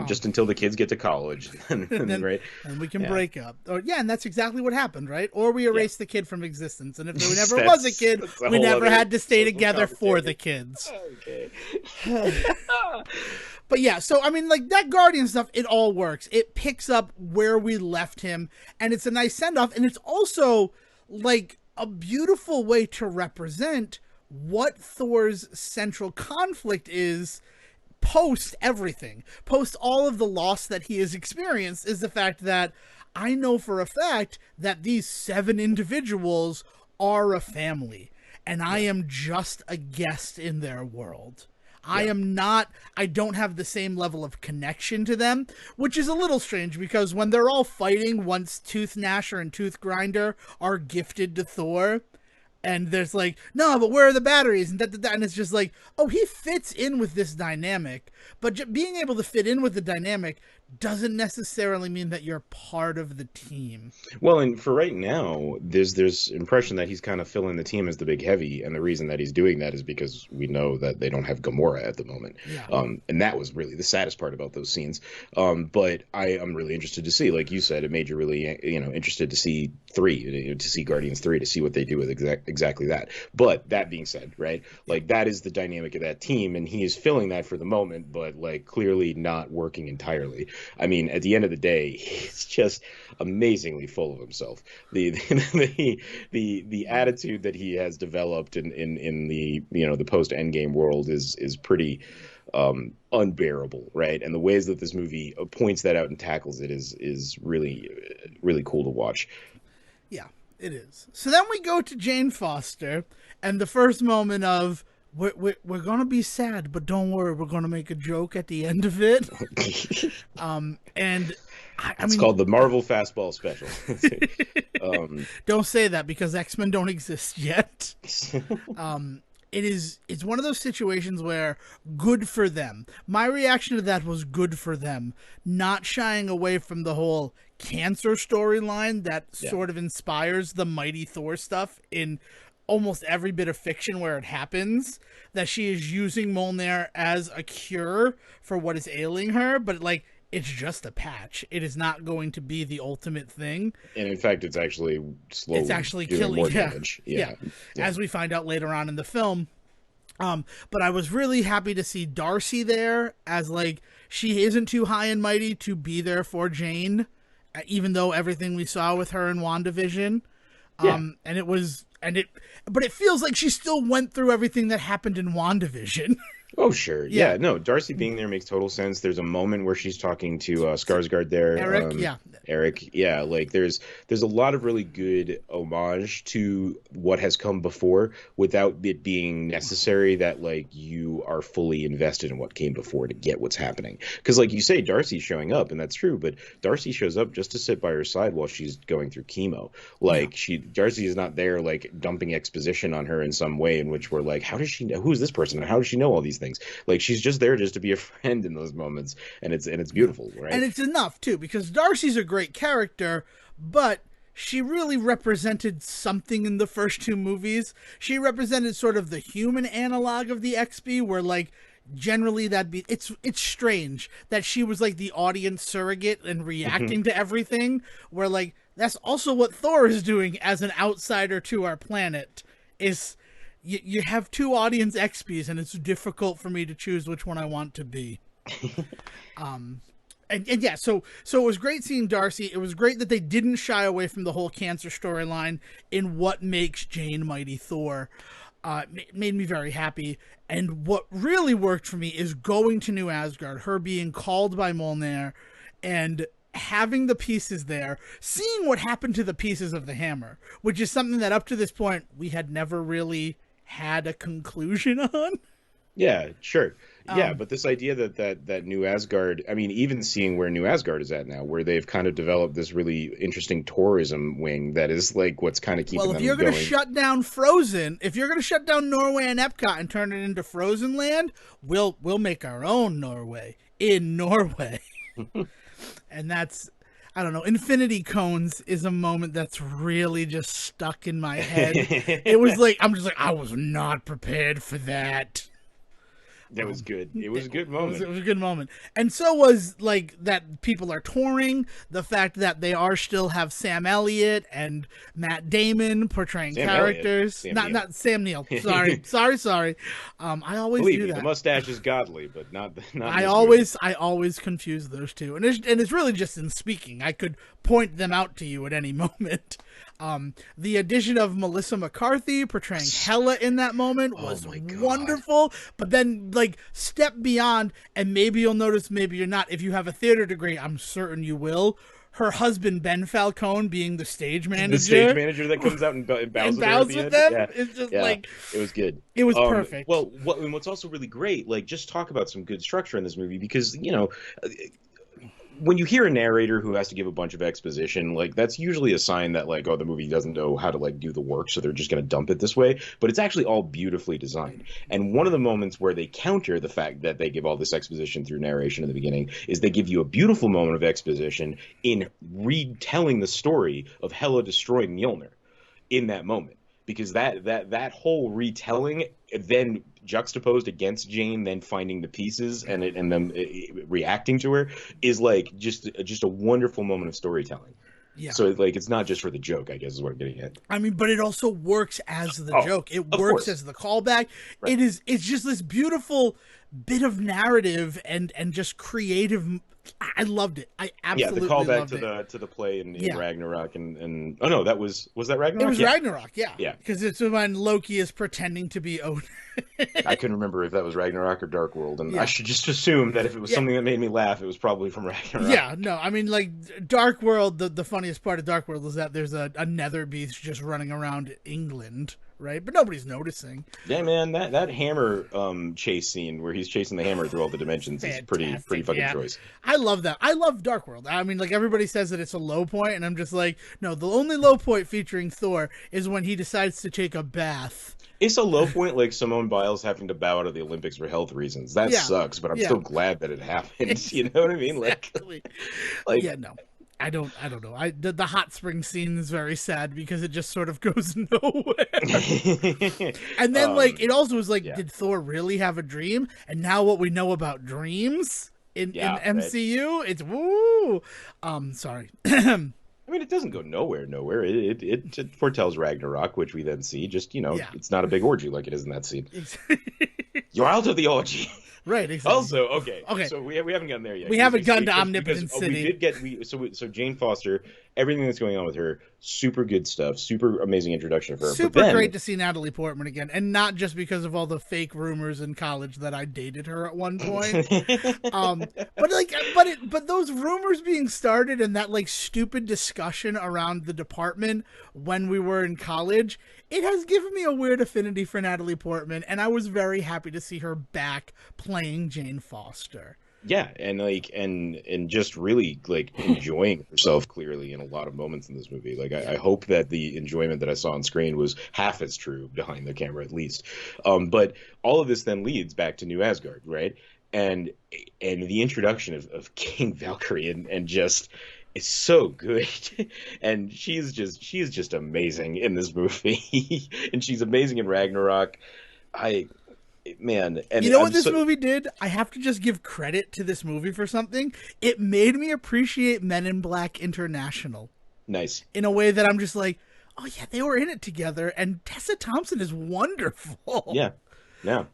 Just until the kids get to college, and right? And we can break up. And that's exactly what happened, right? Or we erase the kid from existence. And if there never was a kid, we never had to stay together for the kids. Okay. But yeah, so I mean, like that Guardian stuff, it all works. It picks up where we left him, and it's a nice send-off. And it's also like a beautiful way to represent what Thor's central conflict is post everything, post all of the loss that he has experienced, is the fact that I know for a fact that these 7 individuals are a family, and I am just a guest in their world. I don't have the same level of connection to them, which is a little strange because when they're all fighting, once Tooth Gnasher and Tooth Grinder are gifted to Thor, and there's like, no, but where are the batteries? And and it's just like, oh, he fits in with this dynamic. But being able to fit in with the dynamic doesn't necessarily mean that you're part of the team. Well, and for right now, there's impression that he's kind of filling the team as the big heavy, and the reason that he's doing that is because we know that they don't have Gamora at the moment. Yeah. And that was really the saddest part about those scenes. But I'm really interested to see, like you said, it made you really, interested to see to see Guardians 3, to see what they do with exactly that. But that being said, right, like that is the dynamic of that team, and he is filling that for the moment, but like clearly not working entirely. I mean, at the end of the day, he's just amazingly full of himself. The attitude that he has developed in the the post Endgame world is pretty unbearable, right? And the ways that this movie points that out and tackles it is really really cool to watch. Yeah, it is. So then we go to Jane Foster, and the first moment of we're gonna be sad, but don't worry, we're gonna make a joke at the end of it. And I It's mean, called the Marvel Fastball Special. don't say that because X-Men don't exist yet. It's one of those situations where good for them. My reaction to that was good for them, not shying away from the whole cancer storyline that sort of inspires the Mighty Thor stuff in almost every bit of fiction where it happens, that she is using Mjolnir as a cure for what is ailing her, but like it's just a patch. It is not going to be the ultimate thing. And in fact, it's actually slowly doing killing more damage. Yeah. As we find out later on in the film. But I was really happy to see Darcy there, as like she isn't too high and mighty to be there for Jane, even though everything we saw with her in WandaVision. But it feels like she still went through everything that happened in WandaVision. Oh, sure. Yeah, no, Darcy being there makes total sense. There's a moment where she's talking to Skarsgård there. Eric, yeah, like there's a lot of really good homage to what has come before without it being necessary that like you are fully invested in what came before to get what's happening. Because like you say, Darcy's showing up, and that's true, but Darcy shows up just to sit by her side while she's going through chemo. Like Darcy is not there like dumping exposition on her in some way in which we're like, how does she know? Who's this person? How does she know all these things? Like she's just there just to be a friend in those moments, and it's beautiful, right? And it's enough too, because Darcy's a great character, but she really represented something in the first two movies. She represented sort of the human analog of the XB, where like generally it's strange that she was like the audience surrogate and reacting to everything, where like that's also what Thor is doing as an outsider to our planet. Is you have two audience XPs, and it's difficult for me to choose which one I want to be. And yeah, so it was great seeing Darcy. It was great that they didn't shy away from the whole cancer storyline in what makes Jane Mighty Thor. It made me very happy. And what really worked for me is going to New Asgard, her being called by Mjolnir, and having the pieces there, seeing what happened to the pieces of the hammer, which is something that up to this point we had never really had a conclusion on. Yeah, sure. Yeah, but this idea that New Asgard, I mean, even seeing where New Asgard is at now, where they've kind of developed this really interesting tourism wing that is like what's kind of keeping them going. Well, if you're going to shut down Frozen, if you're going to shut down Norway and Epcot and turn it into Frozen Land, we'll make our own Norway in Norway. And that's, I don't know, Infinity Cones is a moment that's really just stuck in my head. It was like, I'm just like, I was not prepared for that. That was good. It was a good moment. It was a good moment. And so was, like, that people are touring, the fact that they still have Sam Elliott and Matt Damon portraying characters. Not Sam Neill. Sorry. I always Believe do me, that. the mustache is godly, but not I always confuse those two. And it's really just in speaking. I could point them out to you at any moment. The addition of Melissa McCarthy portraying Hela in that moment was wonderful. But then, like, step beyond, and maybe you'll notice, maybe you're not. If you have a theater degree, I'm certain you will. Her husband, Ben Falcone, being the stage manager. The stage manager that comes out and bows with them. Yeah. It's just like... It was good. It was perfect. Well, what's also really great, like, just talk about some good structure in this movie, because, when you hear a narrator who has to give a bunch of exposition, like that's usually a sign that like, oh, the movie doesn't know how to like do the work, so they're just going to dump it this way. But it's actually all beautifully designed. And one of the moments where they counter the fact that they give all this exposition through narration in the beginning is they give you a beautiful moment of exposition in retelling the story of Hela destroying Mjolnir in that moment. Because that whole retelling then juxtaposed against Jane then finding the pieces and them reacting to her is like just a wonderful moment of storytelling. Yeah. So like it's not just for the joke, I guess is what I'm getting at. I mean, but it also works as the joke. It works course. as the callback. Right. It's just this beautiful bit of narrative and just creative. I loved it. I absolutely loved loved it. it. To the play in Ragnarok and oh no, was that Ragnarok? It was Ragnarok, yeah. Yeah. Because it's when Loki is pretending to be Odin. I couldn't remember if that was Ragnarok or Dark World, and I should just assume that if it was something that made me laugh, it was probably from Ragnarok. Yeah, no, I mean, like, Dark World, the funniest part of Dark World is that there's a nether beast just running around England, right? But nobody's noticing. Yeah, man, that hammer chase scene where he's chasing the hammer through all the dimensions is pretty fucking choice. I love that. I love Dark World. I mean, like, everybody says that it's a low point, and I'm just like, no, the only low point featuring Thor is when he decides to take a bath. It's a low point, like Simone Biles having to bow out of the Olympics for health reasons. That sucks, but I'm still glad that it happened. You know what I mean? Exactly. Yeah, no. I don't know. The hot spring scene is very sad because it just sort of goes nowhere. And then, like, it also was like, did Thor really have a dream? And now what we know about dreams in MCU, it's woo. Sorry. I mean, it doesn't go nowhere. It foretells Ragnarok, which we then see. Just, it's not a big orgy like it is in that scene. You're out of the orgy. Right, exactly. Also, okay. So we haven't gotten there yet. We haven't gotten to Omnipotent City. We did get so Jane Foster, everything that's going on with her, super good stuff, super amazing introduction of her. Super great to see Natalie Portman again, and not just because of all the fake rumors in college that I dated her at one point. But those rumors being started and that like stupid discussion around the department when we were in college, it has given me a weird affinity for Natalie Portman, and I was very happy to see her back playing Jane Foster. Yeah, and just really like enjoying herself clearly in a lot of moments in this movie. Like I hope that the enjoyment that I saw on screen was half as true behind the camera at least. But all of this then leads back to New Asgard, right? And the introduction of King Valkyrie and just is so good. And she is just amazing in this movie. And she's amazing in Ragnarok. Man, and you know what this movie did? I have to just give credit to this movie for something. It made me appreciate Men in Black International. Nice. In a way that I'm just like, oh yeah, they were in it together, and Tessa Thompson is wonderful. Yeah. Yeah.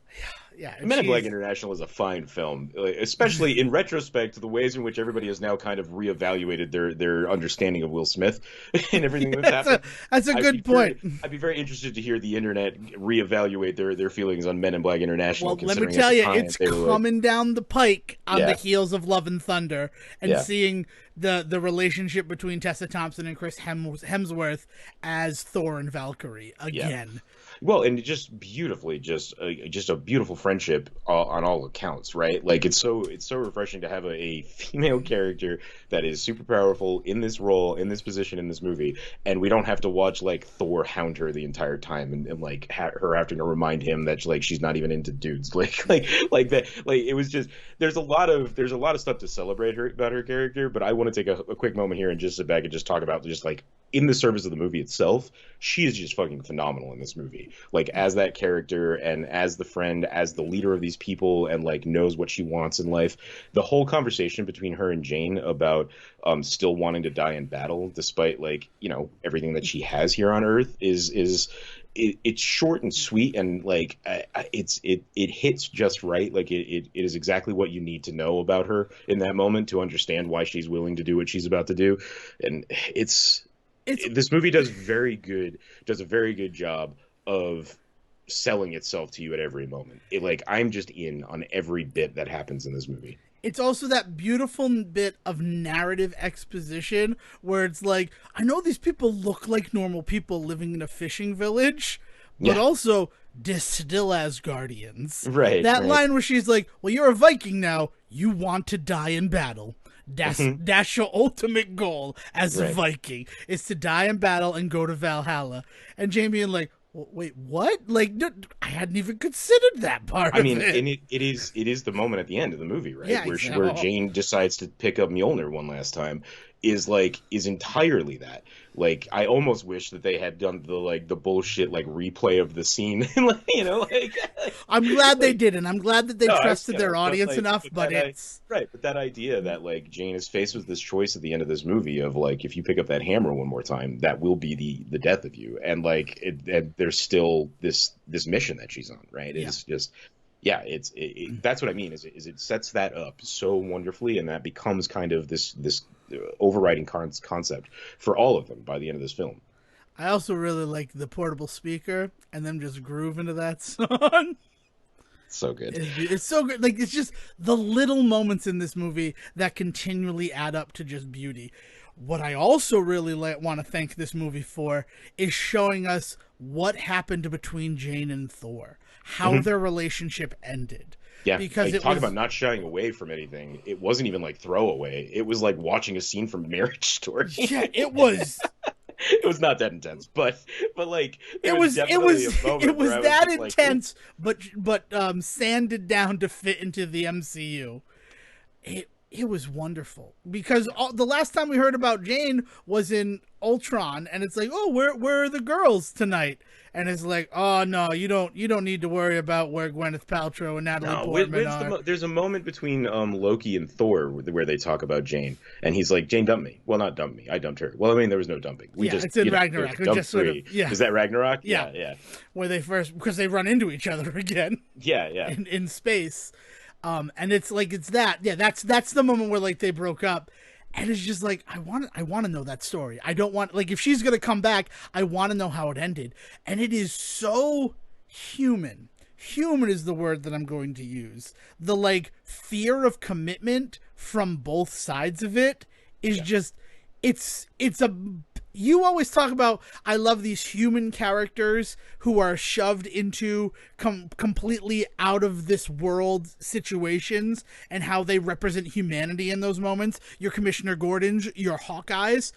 Men in Black International is a fine film, especially in retrospect to the ways in which everybody has now kind of reevaluated their understanding of Will Smith and everything that's happened. That's a good point. I'd be very interested to hear the internet reevaluate their feelings on Men in Black International. Well, let me tell you, it's coming down the pike on the heels of Love and Thunder, and seeing the relationship between Tessa Thompson and Chris Hemsworth as Thor and Valkyrie again. Yeah. Well, and just beautifully, just a beautiful friendship on all accounts, right? Like it's so refreshing to have a female character that is super powerful in this role, in this position, in this movie, and we don't have to watch like Thor hound her the entire time and like her having to remind him that like she's not even into dudes, like that. Like it was just there's a lot of stuff to celebrate about her character, but I want to take a quick moment here and just sit back and just talk about just like in the service of the movie itself, she is just fucking phenomenal in this movie. Like as that character and as the friend, as the leader of these people, and like knows what she wants in life. The whole conversation between her and Jane about still wanting to die in battle, despite like everything that she has here on Earth, it's short and sweet, and like it hits just right. Like it is exactly what you need to know about her in that moment to understand why she's willing to do what she's about to do, and this movie does a very good job of selling itself to you at every moment. I'm just in on every bit that happens in this movie. It's also that beautiful bit of narrative exposition where it's like, I know these people look like normal people living in a fishing village, but also still Asgardians. Right. That line where she's like, well, you're a Viking now. You want to die in battle. That's your ultimate goal as a Right. Viking, is to die in battle and go to Valhalla. And Jaime being like, wait, what? Like, no, I hadn't even considered that part I of mean, it. and it is the moment at the end of the movie, right, Yeah, where exactly. Jane decides to pick up Mjolnir one last time, is entirely that. Like, I almost wish that they had done the bullshit like replay of the scene, like, I'm glad they like didn't. I'm glad that they no, trusted their but audience like, enough, but it's right, but that idea that like Jane is faced with this choice at the end of this movie of like, if you pick up that hammer one more time, that will be the death of you, and like and there's still this mission that she's on, right? yeah. It's just, yeah, that's what I mean is it sets that up so wonderfully, and that becomes kind of this overriding concept for all of them by the end of this film. I also really like the portable speaker and them just groove into that song. So good. It's so good. Like, it's just the little moments in this movie that continually add up to just beauty. What I also really want to thank this movie for is showing us what happened between Jane and Thor, how Mhm. their relationship ended. Yeah, Because like it talk was, about not shying away from anything. It wasn't even like throwaway. It was like watching a scene from Marriage Story. yeah, it was It was not that intense, but like there it was was it definitely was a it moment where was I was that just like, "Ooh." intense, but sanded down to fit into the MCU. It was wonderful because the last time we heard about Jane was in Ultron, and it's like, oh, where are the girls tonight? And it's like, oh no, you don't need to worry about where Gwyneth Paltrow and Natalie No, Portman when's are. there's a moment between Loki and Thor where they talk about Jane, and he's like, Jane dumped me. Well, not dumped me. I dumped her. Well, I mean, there was no dumping. We Yeah, just, it's in it was Ragnarok. We dump just sort of free. yeah Was that Ragnarok? yeah Yeah, yeah, where they first, because they run into each other again yeah, yeah. in space. And it's like, it's that, yeah, that's the moment where like they broke up, and it's just like, I want to know that story. I don't want, like, if she's gonna come back, I want to know how it ended. And it is so human is the word that I'm going to use. The like fear of commitment from both sides of it is Yeah. just, it's a, you always talk about, I love these human characters who are shoved into completely out of this world situations and how they represent humanity in those moments. Your Commissioner Gordons, your Hawkeyes.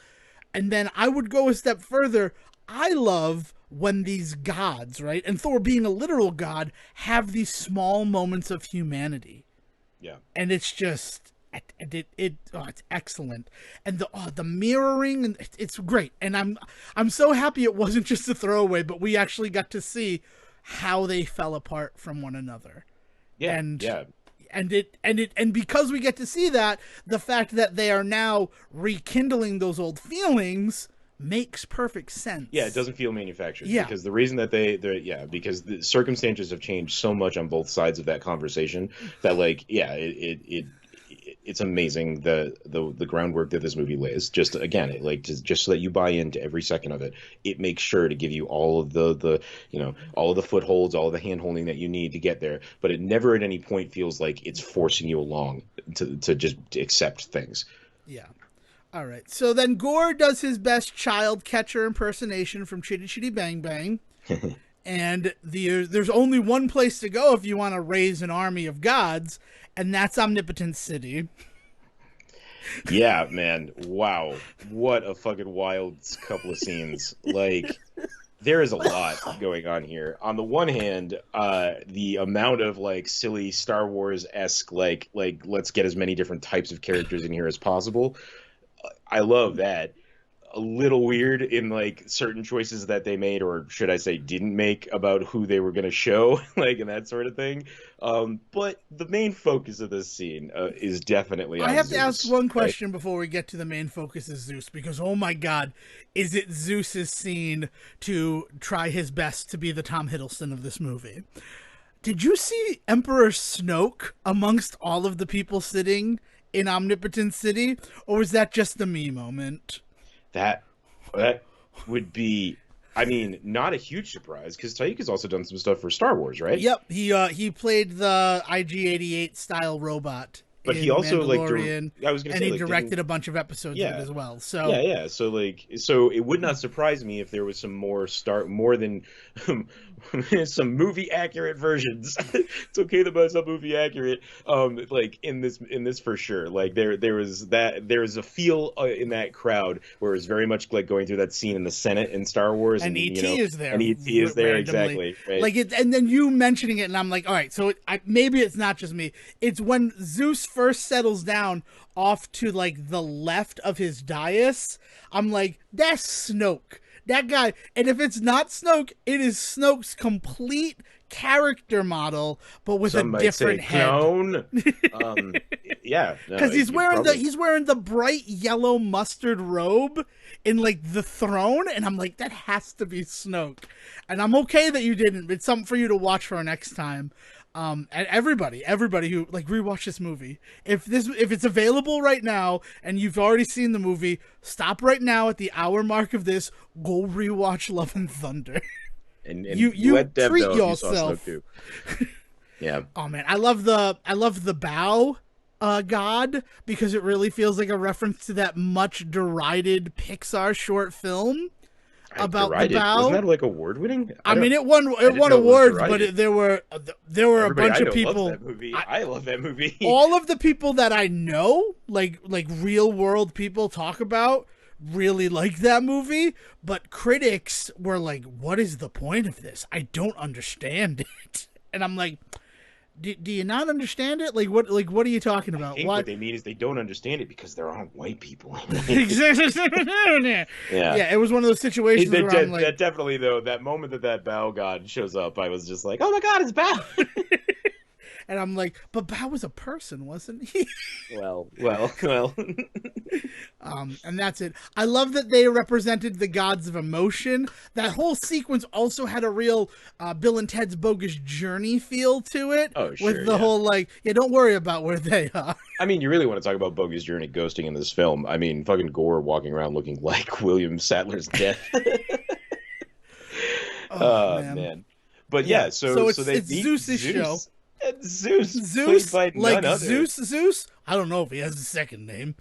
And then I would go a step further. I love when these gods, right, and Thor being a literal god, have these small moments of humanity. Yeah. And it's just it's excellent, and the mirroring, and it's great, and I'm so happy it wasn't just a throwaway, but we actually got to see how they fell apart from one another. Yeah, and yeah. and because we get to see that, the fact that they are now rekindling those old feelings makes perfect sense. Yeah, it doesn't feel manufactured, Yeah. because the reason that because the circumstances have changed so much on both sides of that conversation that like, yeah, it's amazing the groundwork that this movie lays. Just again, just so that you buy into every second of it, it makes sure to give you all of the all of the footholds, all of the hand holding that you need to get there, but it never at any point feels like it's forcing you along to just accept things. Yeah. All right. So then Gore does his best child catcher impersonation from Chitty Chitty Bang Bang. And there's only one place to go if you want to raise an army of gods, and that's Omnipotent City. Yeah, man. Wow. What a fucking wild couple of scenes. Like, there is a lot going on here. On the one hand, the amount of like silly Star Wars-esque like let's get as many different types of characters in here as possible. I love that. A little weird in like certain choices that they made, or should I say didn't make, about who they were going to show, like, and that sort of thing. But the main focus of this scene is definitely I on have to ask Zeus, one right? question before we get to the main focus is Zeus, because oh my god, is it Zeus's scene to try his best to be the Tom Hiddleston of this movie? Did you see Emperor Snoke amongst all of the people sitting in Omnipotent City, or was that just the me moment? That would be, I mean, not a huge surprise, because Taika's also done some stuff for Star Wars, right? Yep, he played the IG-88 style robot but in he also Mandalorian, I was gonna and say, he like, directed a bunch of episodes of it as well. So yeah. So like, so it would not surprise me if there was some more than some movie accurate versions. It's okay that it's not movie accurate. Like in this for sure. Like there was a feel in that crowd where it was very much like going through that scene in the Senate in Star Wars, and and E.T. is there, and E.T. is there randomly. exactly, right? Like it, and then you mentioning it, and I'm like, all right, so maybe it's not just me. It's when Zeus first settles down off to like the left of his dais. I'm like, that's Snoke. That guy. And if it's not Snoke, it is Snoke's complete character model, but with Some a might say different head. clone. Yeah, no, Because he's wearing probably. he's wearing the bright yellow mustard robe in like the throne, and I'm like, that has to be Snoke. And I'm okay that you didn't. It's something for you to watch for next time. And everybody who like rewatch this movie, if it's available right now and you've already seen the movie, stop right now at the hour mark of this. Go rewatch Love and Thunder. And you let Dev treat know if you saw yourself. Snoke too. Yeah. Oh man, I love the bow god, because it really feels like a reference to that much derided Pixar short film about the bow. Wasn't that like award winning? I mean, it won awards, but there were Everybody a bunch I know of people. loves that movie. I love that movie. All of the people that I know, like real world people talk about, really like that movie, but critics were like, "What is the point of this? I don't understand it." And I'm like, do you not understand it? Like what are you talking about? I think what they mean is they don't understand it because there aren't white people. Yeah. Yeah, It was one of those situations where I'm like, that definitely though, that moment that Bao God shows up, I was just like, oh my God, it's Bao. and I'm like, but Bao was a person, wasn't he? Well. And that's it. I love that they represented the gods of emotion. That whole sequence also had a real Bill and Ted's Bogus Journey feel to it. Oh, sure. With the whole like, don't worry about where they are. I mean, you really want to talk about Bogus Journey ghosting in this film? I mean, fucking Gore walking around looking like William Sadler's death. Oh man. But yeah, so it's they beat Zeus's show. Zeus, played by like none other. Zeus. I don't know if he has a second name.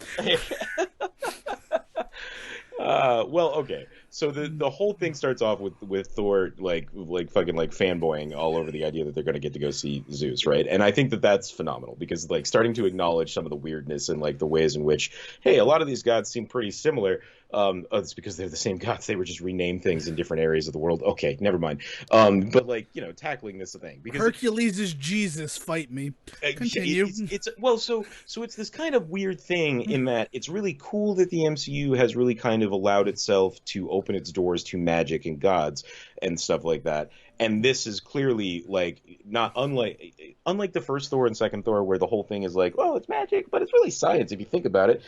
Well, okay. So the whole thing starts off with Thor like fucking like fanboying all over the idea that they're going to get to go see Zeus, right? And I think that that's phenomenal because like starting to acknowledge some of the weirdness and like the ways in which, hey, a lot of these gods seem pretty similar. It's because they're the same gods. They were just renamed things in different areas of the world. Okay, never mind. But like, tackling this thing because Hercules is Jesus. Fight me. Continue. It's so it's this kind of weird thing in that it's really cool that the MCU has really kind of allowed itself to open its doors to magic and gods and stuff like that. And this is clearly like not unlike the first Thor and second Thor, where the whole thing is like, well, it's magic, but it's really science if you think about it.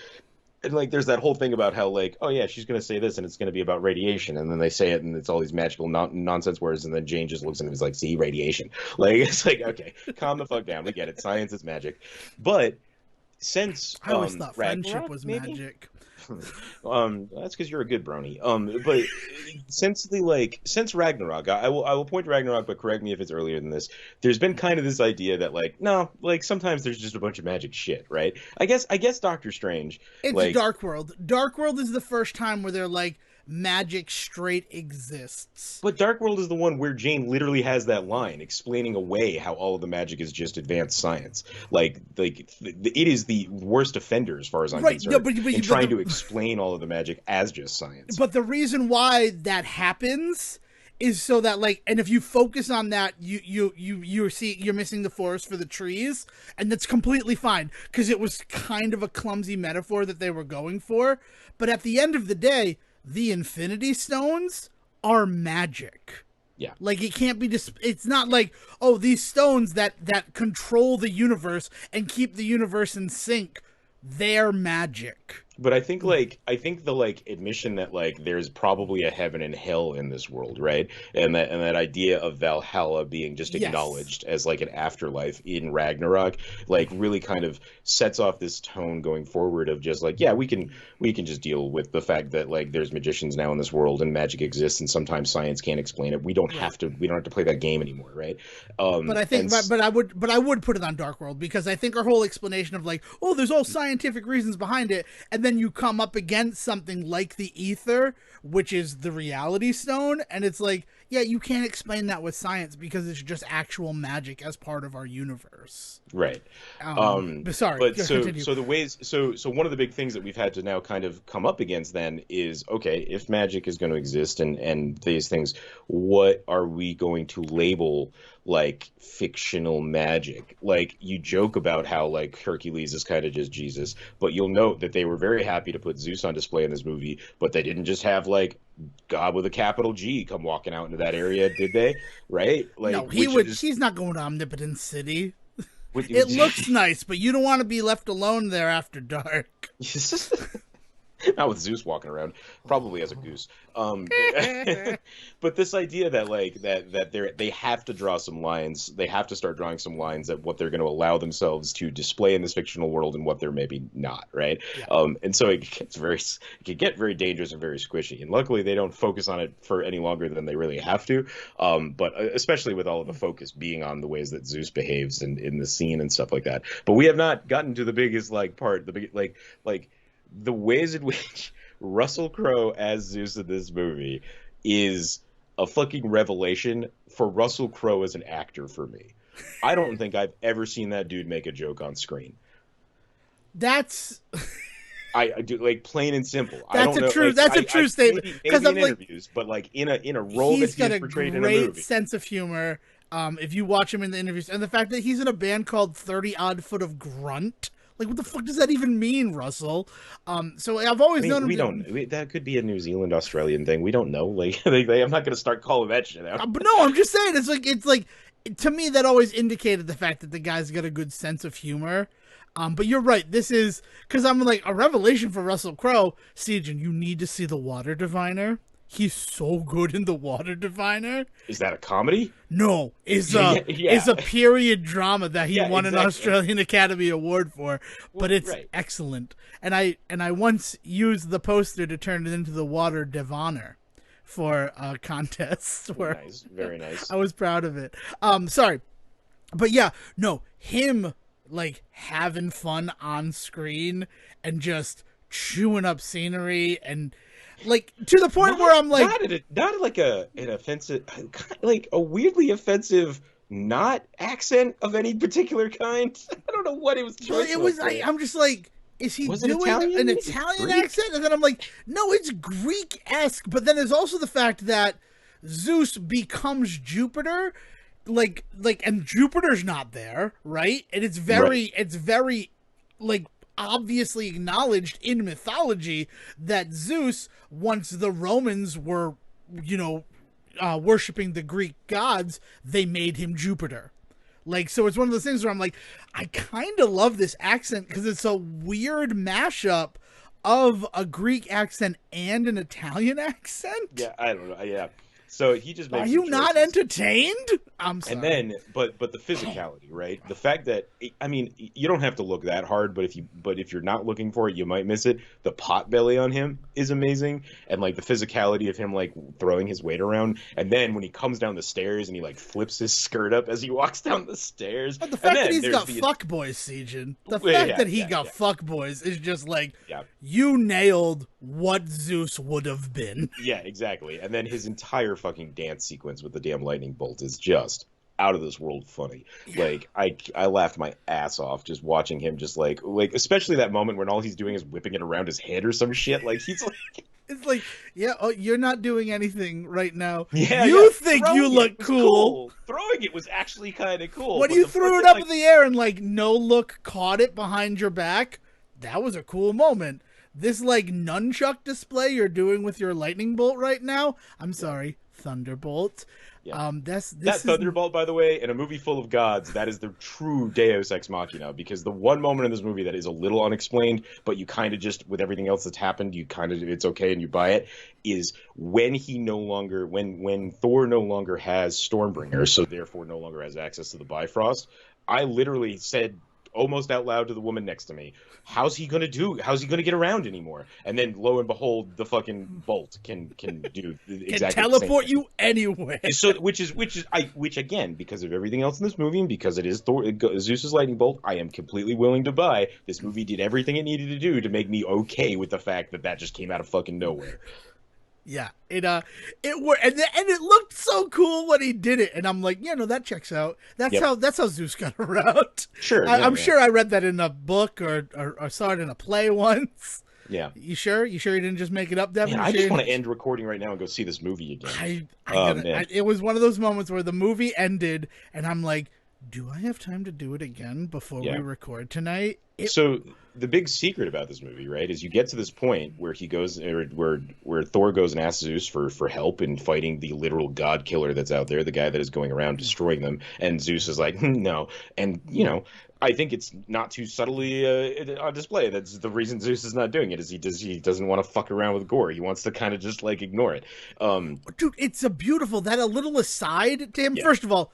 And like, there's that whole thing about how like, oh yeah, she's gonna say this and it's gonna be about radiation, and then they say it and it's all these magical nonsense words, and then Jane just looks at him and is like, see, radiation. Like, it's like, okay, calm the fuck down, we get it, science is magic. But since I always thought Ragnarok, friendship was maybe? magic. That's because you're a good brony. But since Ragnarok, I will point to Ragnarok, but correct me if it's earlier than this. There's been kind of this idea that like, no, like sometimes there's just a bunch of magic shit, right? I guess Doctor Strange. It's like, Dark World. Dark World is the first time where they're like, magic straight exists. But Dark World is the one where Jane literally has that line explaining away how all of the magic is just advanced science. Like it is the worst offender as far as I'm concerned. No, but trying to explain all of the magic as just science. But the reason why that happens is so that like, and if you focus on that, you're missing the forest for the trees, and that's completely fine because it was kind of a clumsy metaphor that they were going for. But at the end of the day, the Infinity Stones are magic. Yeah. Like it can't be it's not like, oh, these stones that control the universe and keep the universe in sync, they're magic. But I think the like admission that like there's probably a heaven and hell in this world, right? And that idea of Valhalla being just Yes. acknowledged as like an afterlife in Ragnarok, like really kind of sets off this tone going forward of just like, yeah, we can just deal with the fact that like there's magicians now in this world and magic exists and sometimes science can't explain it. Right. We don't have to play that game anymore, right? But I And think, but I would put it on Dark World because I think our whole explanation of like, oh, there's all scientific reasons behind it, and then you come up against something like the ether, which is the reality stone, and it's like, yeah, you can't explain that with science because it's just actual magic as part of our universe. right. But sorry, But continue. so the ways so one of the big things that we've had to now kind of come up against then is okay, if magic is going to exist and these things, what are we going to label like fictional magic? Like you joke about how like Hercules is kind of just Jesus, but you'll note that they were very happy to put Zeus on display in this movie, but they didn't just have like God with a capital G come walking out into that area, did they? Right? No, Like he which would. is He's not going to Omnipotent City. which, It looks nice, but you don't want to be left alone there after dark. Not with Zeus walking around, probably as a goose. But this idea that like that they have to draw some lines, they have to start drawing some lines at what they're going to allow themselves to display in this fictional world and what they're maybe not, right? Yeah. And so it can get very dangerous and very squishy. And luckily, they don't focus on it for any longer than they really have to. But especially with all of the focus being on the ways that Zeus behaves in the scene and stuff like that. But we have not gotten to the biggest like part, the big like the ways in which Russell Crowe as Zeus in this movie is a fucking revelation for Russell Crowe as an actor for me. I don't think I've ever seen that dude make a joke on screen. That's I do like plain and simple. I that's don't a know. true Like, that's a true statement because maybe I'm in like, interviews, but like in a role that he's he got has a portrayed in a great movie. sense of humor. If you watch him in the interviews, and the fact that he's in a band called 30 Odd Foot of Grunt, like what the fuck does that even mean, Russell? So I've always I mean, known him. we don't. That could be a New Zealand Australian thing. We don't know. Like, I'm not going to start calling that shit out. But no, I'm just saying it's like to me that always indicated the fact that the guy's got a good sense of humor. But you're right. This is because I'm like a revelation for Russell Crowe. Siege, and you need to see The Water Diviner. He's so good in The Water Diviner. Is that a comedy? No, is Yeah. is a period drama that he Yeah, won an exactly. Australian Academy Award for, but Well, it's right. excellent. And I once used the poster to turn it into The Water Diviner for a contest where Nice, very nice. I was proud of it. Sorry, but yeah, no, him like having fun on screen and just chewing up scenery and like to the point where I'm like, not like an offensive, like a weirdly offensive not accent of any particular kind. I don't know what it was. well, it was. I'm just like, is he Was it doing Italian? an Italian Greek? accent? And then I'm like, no, it's Greek-esque. But then there's also the fact that Zeus becomes Jupiter, and Jupiter's not there, right? And it's very, like obviously acknowledged in mythology that Zeus, once the Romans were, worshiping the Greek gods, they made him Jupiter. Like, so it's one of those things where I'm like, I kind of love this accent because it's a weird mashup of a Greek accent and an Italian accent. Yeah, I don't know. Yeah. So he just makes. Are you some not choices. entertained? I'm sorry. And then, but the physicality, right? The fact that I mean, you don't have to look that hard, but if you're not looking for it, you might miss it. The pot belly on him is amazing, and like the physicality of him like throwing his weight around, and then when he comes down the stairs and he like flips his skirt up as he walks down the stairs. But the fact and then that he's there's got the- fuck boys, Siegen. The Yeah, fact yeah, that he yeah, got yeah. fuck boys is just like, Yeah. you nailed what Zeus would have been. Yeah, exactly. And then his entire fucking dance sequence with the damn lightning bolt is just out of this world funny. Like I laughed my ass off just watching him just like especially that moment when all he's doing is whipping it around his head or some shit. Like he's like It's like, yeah, oh, you're not doing anything right now. yeah, you yeah. think Throwing you it look was cool. Throwing it was actually kind of cool. When but you the threw it fucking, up like, in the air and like no look caught it behind your back, that was a cool moment. This like nunchuck display you're doing with your lightning bolt right now, I'm sorry, thunderbolt. Yeah. This That is Thunderbolt, by the way, in a movie full of gods, that is the true Deus Ex Machina. Because the one moment in this movie that is a little unexplained, but you kind of just, with everything else that's happened, you kind of, it's okay and you buy it, is when he no longer, when Thor no longer has Stormbringer, so therefore no longer has access to the Bifrost. I literally said almost out loud to the woman next to me, how's he gonna get around anymore? And then lo and behold, the fucking bolt can do can exactly the same teleport thing. you anywhere. So which again, because of everything else in this movie and because it is Zeus's lightning bolt, I am completely willing to buy. This movie did everything it needed to do to make me okay with the fact that that just came out of fucking nowhere. Yeah, it worked, and it looked so cool when he did it, and I'm like, yeah, no, that checks out. That's how Zeus got around. Sure, I'm sure I read that in a book or saw it in a play once. Yeah. You sure? You sure you didn't just make it up, Devin? Man, I just want to end recording right now and go see this movie again. It was one of those moments where the movie ended, and I'm like, do I have time to do it again before we record tonight? So the big secret about this movie, right, is you get to this point where he goes, or where Thor goes and asks Zeus for help in fighting the literal god killer that's out there, the guy that is going around destroying them, and Zeus is like, no, and I think it's not too subtly on display. That's the reason Zeus is not doing it. Is he doesn't want to fuck around with gore. He wants to kind of just like ignore it. Dude, it's a little aside to him. Yeah. First of all,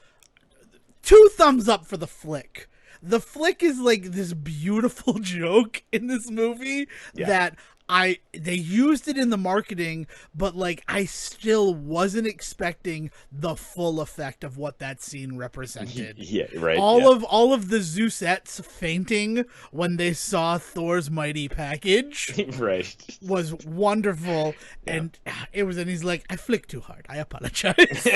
2 thumbs up for the flick. The flick is like this beautiful joke in this movie that they used it in the marketing, but like I still wasn't expecting the full effect of what that scene represented. Yeah, right. All of the Zeusettes fainting when they saw Thor's mighty package, right, was wonderful. Yeah. And and he's like, I flicked too hard. I apologize.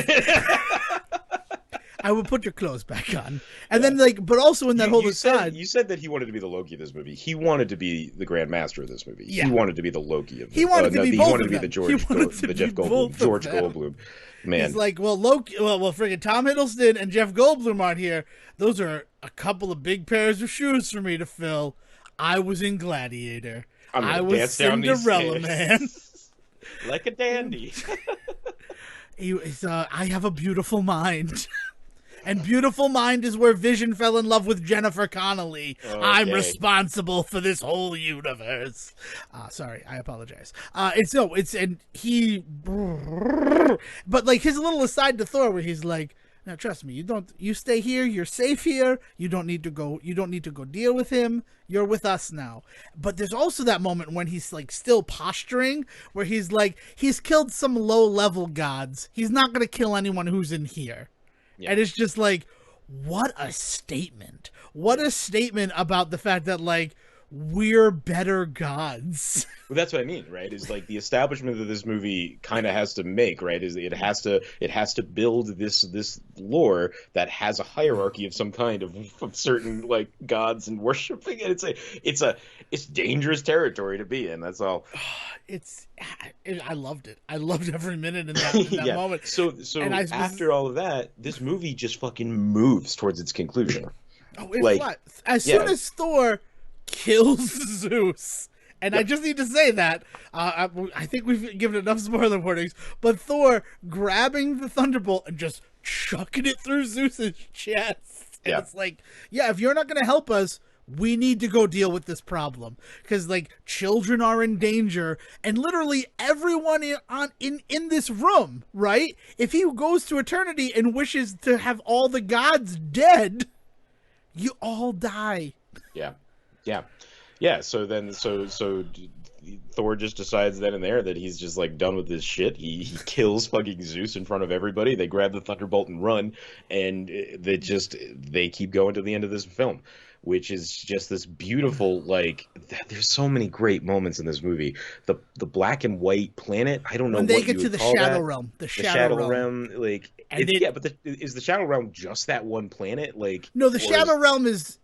I will put your clothes back on. And then, like, but also in that whole aside. You said that he wanted to be the Loki of this movie. He wanted to be the Grand Master of this movie. Yeah. He wanted to be the Loki of this movie. He wanted to be both. He wanted to be the Jeff Goldblum. George Goldblum. Man. He's like, well, Loki, friggin' Tom Hiddleston and Jeff Goldblum aren't here. Those are a couple of big pairs of shoes for me to fill. I was in Gladiator. I was Cinderella Man. Like a dandy. I have a beautiful mind. And beautiful mind is where Vision fell in love with Jennifer Connelly. Okay. I'm responsible for this whole universe. Sorry, I apologize. But like his little aside to Thor where he's like, now trust me, you stay here, you're safe here, you don't need to go deal with him, you're with us now. But there's also that moment when he's like still posturing, where he's like, he's killed some low level gods, he's not gonna kill anyone who's in here. Yeah. And it's just like, what a statement. What a statement about the fact that, like, we're better gods. Well, that's what I mean, right? Is like the establishment that this movie kind of has to make, right? Is it has to build this lore that has a hierarchy of some kind of certain like gods and worshiping, and it's dangerous territory to be in. That's all. I loved it. I loved every minute in that moment. So after all of that, this movie just fucking moves towards its conclusion. Oh, as soon as Thor kills Zeus, and I just need to say that I think we've given enough spoiler warnings, but Thor grabbing the Thunderbolt and just chucking it through Zeus's chest, and it's like, if you're not going to help us, we need to go deal with this problem, because like children are in danger, and literally everyone in this room, right? If he goes to eternity and wishes to have all the gods dead, you all die. Yeah. So Thor just decides then and there that he's just like done with this shit. He kills fucking Zeus in front of everybody. They grab the Thunderbolt and run, and they keep going to the end of this film, which is just this beautiful, like, there's so many great moments in this movie. The black and white planet, I don't know when what they get to the Shadow Realm. The Shadow Realm, like, but is the Shadow Realm just that one planet? Like, no, the Shadow Realm is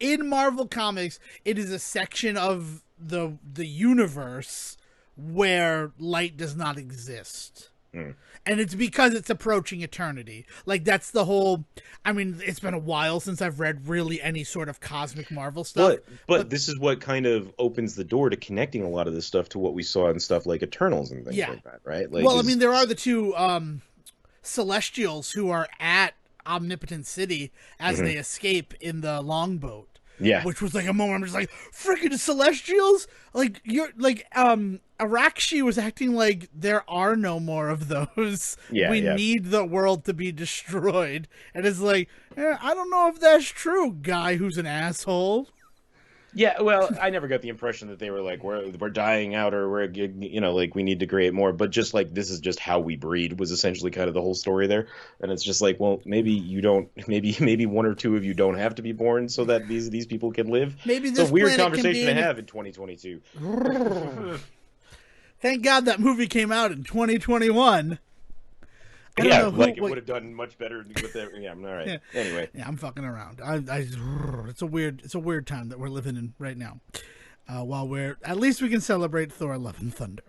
in Marvel Comics. It is a section of the universe where light does not exist. And it's because it's approaching eternity. Like, that's the whole... I mean, it's been a while since I've read really any sort of cosmic Marvel stuff. But this is what kind of opens the door to connecting a lot of this stuff to what we saw in stuff like Eternals and things like that, right? Like, well, I mean, there are the two... Celestials who are at Omnipotent City as they escape in the longboat. Yeah. Which was like a moment I'm just like, freaking Celestials? Like, you're like, Arakshi was acting like there are no more of those. Yeah, We yeah. need the world to be destroyed. And it's like, I don't know if that's true, guy who's an asshole. Yeah, well, I never got the impression that they were like, we're dying out, or we're, like, we need to create more. But just like, this is just how we breed was essentially kind of the whole story there. And it's just like, well, maybe you don't, maybe one or two of you don't have to be born so that these people can live. Maybe It's this a weird planet can conversation be to have in 2022. Thank God that movie came out in 2021. I don't Yeah, know who, like it would have done much better with that. Yeah, all right. Yeah. Anyway, Yeah, I'm fucking around. It's a weird time that we're living in right now. While at least we can celebrate Thor: Love and Thunder.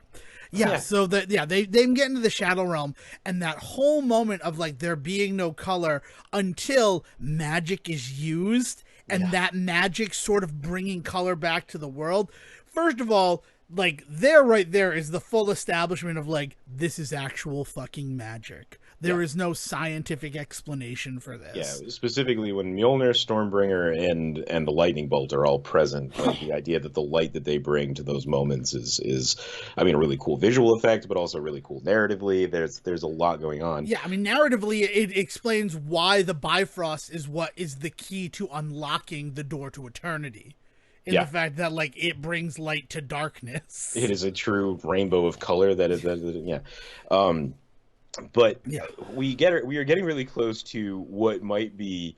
Yeah, Yeah. so they get into the Shadow Realm, and that whole moment of like there being no color until magic is used, and that magic sort of bringing color back to the world. First of all, like right there is the full establishment of like, this is actual fucking magic. There is no scientific explanation for this. Yeah, specifically when Mjolnir, Stormbringer, and the Lightning Bolt are all present, like the idea that the light that they bring to those moments is, I mean, a really cool visual effect, but also really cool narratively. There's a lot going on. Yeah, I mean, narratively, it explains why the Bifrost is what is the key to unlocking the door to eternity. In the fact that, like, it brings light to darkness. It is a true rainbow of color yeah. But we are getting really close to what might be.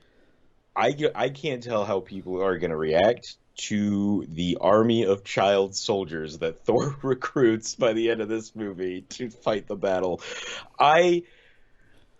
I can't tell how people are going to react to the army of child soldiers that Thor recruits by the end of this movie to fight the battle.